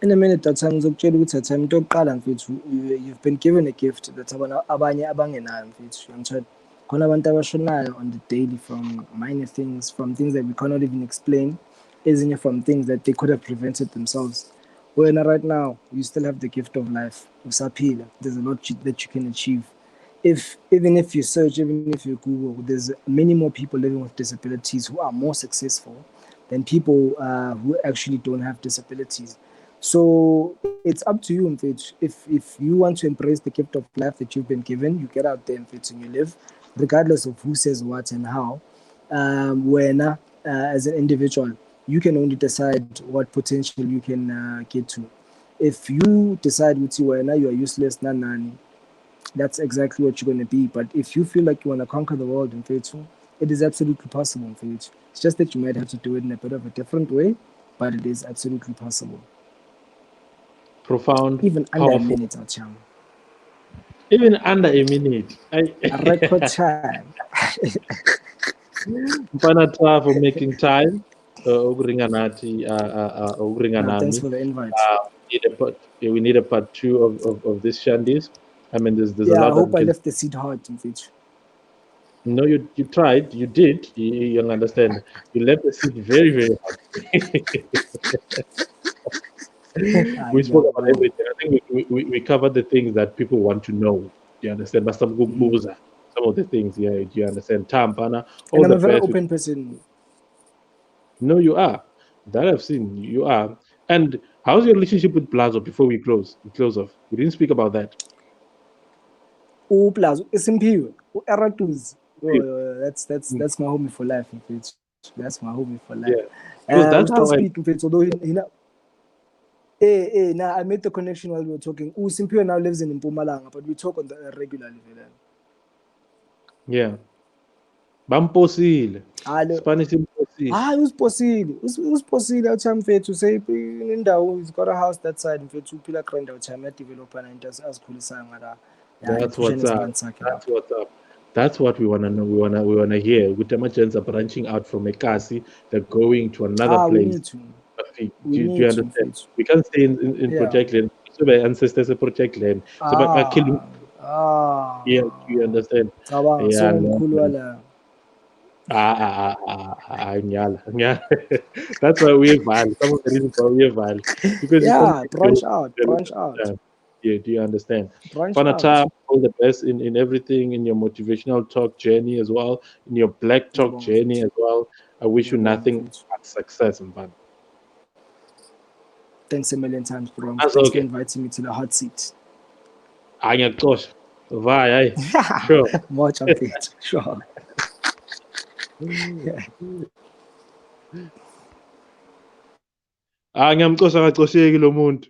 In a minute, that time ngizokutshela ukuthi that time into yokuqala mfethu, you've been given a gift that abanye abangenayo mfethu. Ngiyangitshela khona abantu abashonayo on the daily from minor things, from things that we cannot even explain, ezinye from things that they could have prevented themselves. When right now you still have the gift of life. Usaphila. There's a lot that you can achieve. Even if you search, even if you Google, there's many more people living with disabilities who are more successful than people who actually don't have disabilities. So it's up to you, Mfethu. If you want to embrace the gift of life that you've been given, you get out there, Mfethu, and you live, regardless of who says what and how. When as an individual, you can only decide what potential you can get to. If you decide when you are useless, nani, that's exactly what you're going to be. But if you feel like you want to conquer the world, Mfethu, it is absolutely possible, Mfethu. It's just that you might have to do it in a bit of a different way, but it is absolutely possible. Profound, even powerful. Under a minute, Acham. Even under a minute. A record time. Mfana for making time. Thanks for the invite. We need a part 2 of this Shandis. I mean, there's a lot. I hope I left the seat hard, Mfethu. No, you tried. You did. You understand. You left the seat very, very hard. We spoke about everything. I think we covered the things that people want to know. You understand? But some of the things, yeah, do you understand? Tampana. And I'm a very open person. No, you are. That I've seen. You are. And how's your relationship with Blazo before we close off? We didn't speak about that. Plus Simpiwe, Eratus. Oh, that's my homie for life, in fact. That's my homie for life. Yeah. Because We that's still how I speak, in fact, although now I made the connection while we were talking. Simpiwe now lives in Mpumalanga, but we talk on the regularly. yeah. Bamposile. Hello. Spanish imposile. Who's possible at time fair to say in Indawo, he's got a house that side in fair to Pillar Grand out time developer and as cool as That's what's up. That's what's up. That's what we wanna know. We wanna hear. With the merchants are branching out from Ekasi, they're going to another we place. need to. Do We you need understand? to. We can't stay in Yeah. Project Glen. So my ancestors are Project Glen. So by killing, yeah, do you understand? Yeah, no, Cabanga, nyala, nyala. That's why we're violent. Some of the reasons why we're violent. Because you yeah, can't branch out. Yeah, do you understand? Branch Fanata, out. all the best in everything, in your motivational talk journey as well, in your black talk journey as well. I wish you nothing but success, man. Thanks a million times, bro. That's Thanks for okay. inviting me to the hot seat. Gosh. Vai, sure. Much of it. Sure. Ngiyamxosha akacosheki lo muntu.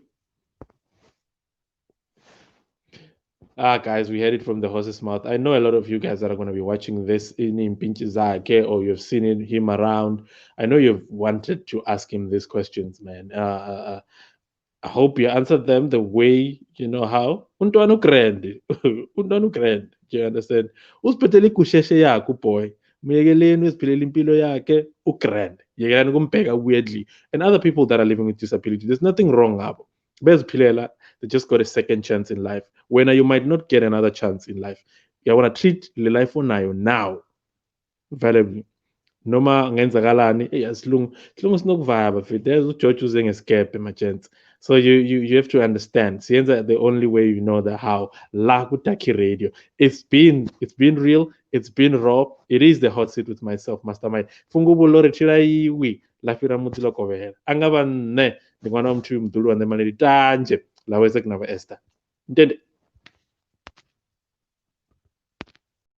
Guys, we heard it from the horse's mouth. I know a lot of you guys that are going to be watching this in Impinchizake or you've seen him around. I know you've wanted to ask him these questions, man. I hope you answered them the way you know how. Untwana grand. Untwana grand. Do you understand? Usiphethele kusheshe yakho boy. Muyekeleni uziphilela impilo yakhe ugrand. Yekelani ukumbheka weirdly. And other people that are living with disability, there's nothing wrong abo. Beziphilela, they just got a second chance in life. When you might not get another chance in life. You want to treat the life onayo now. Valuably. Noma ngenzakalani silungu sinokuvaya but there's uJojo uze ngesikebhe magents. So you have to understand siyenza the only way you know the how la kutaki radio. It's been real, it's been raw. It is the hot seat with myself mastermind fungubo lore tshira iwi la fira mutilo kovela angaba ne ngwana umthu mdulu wande maneli tanje la wese kunaba Esther ntende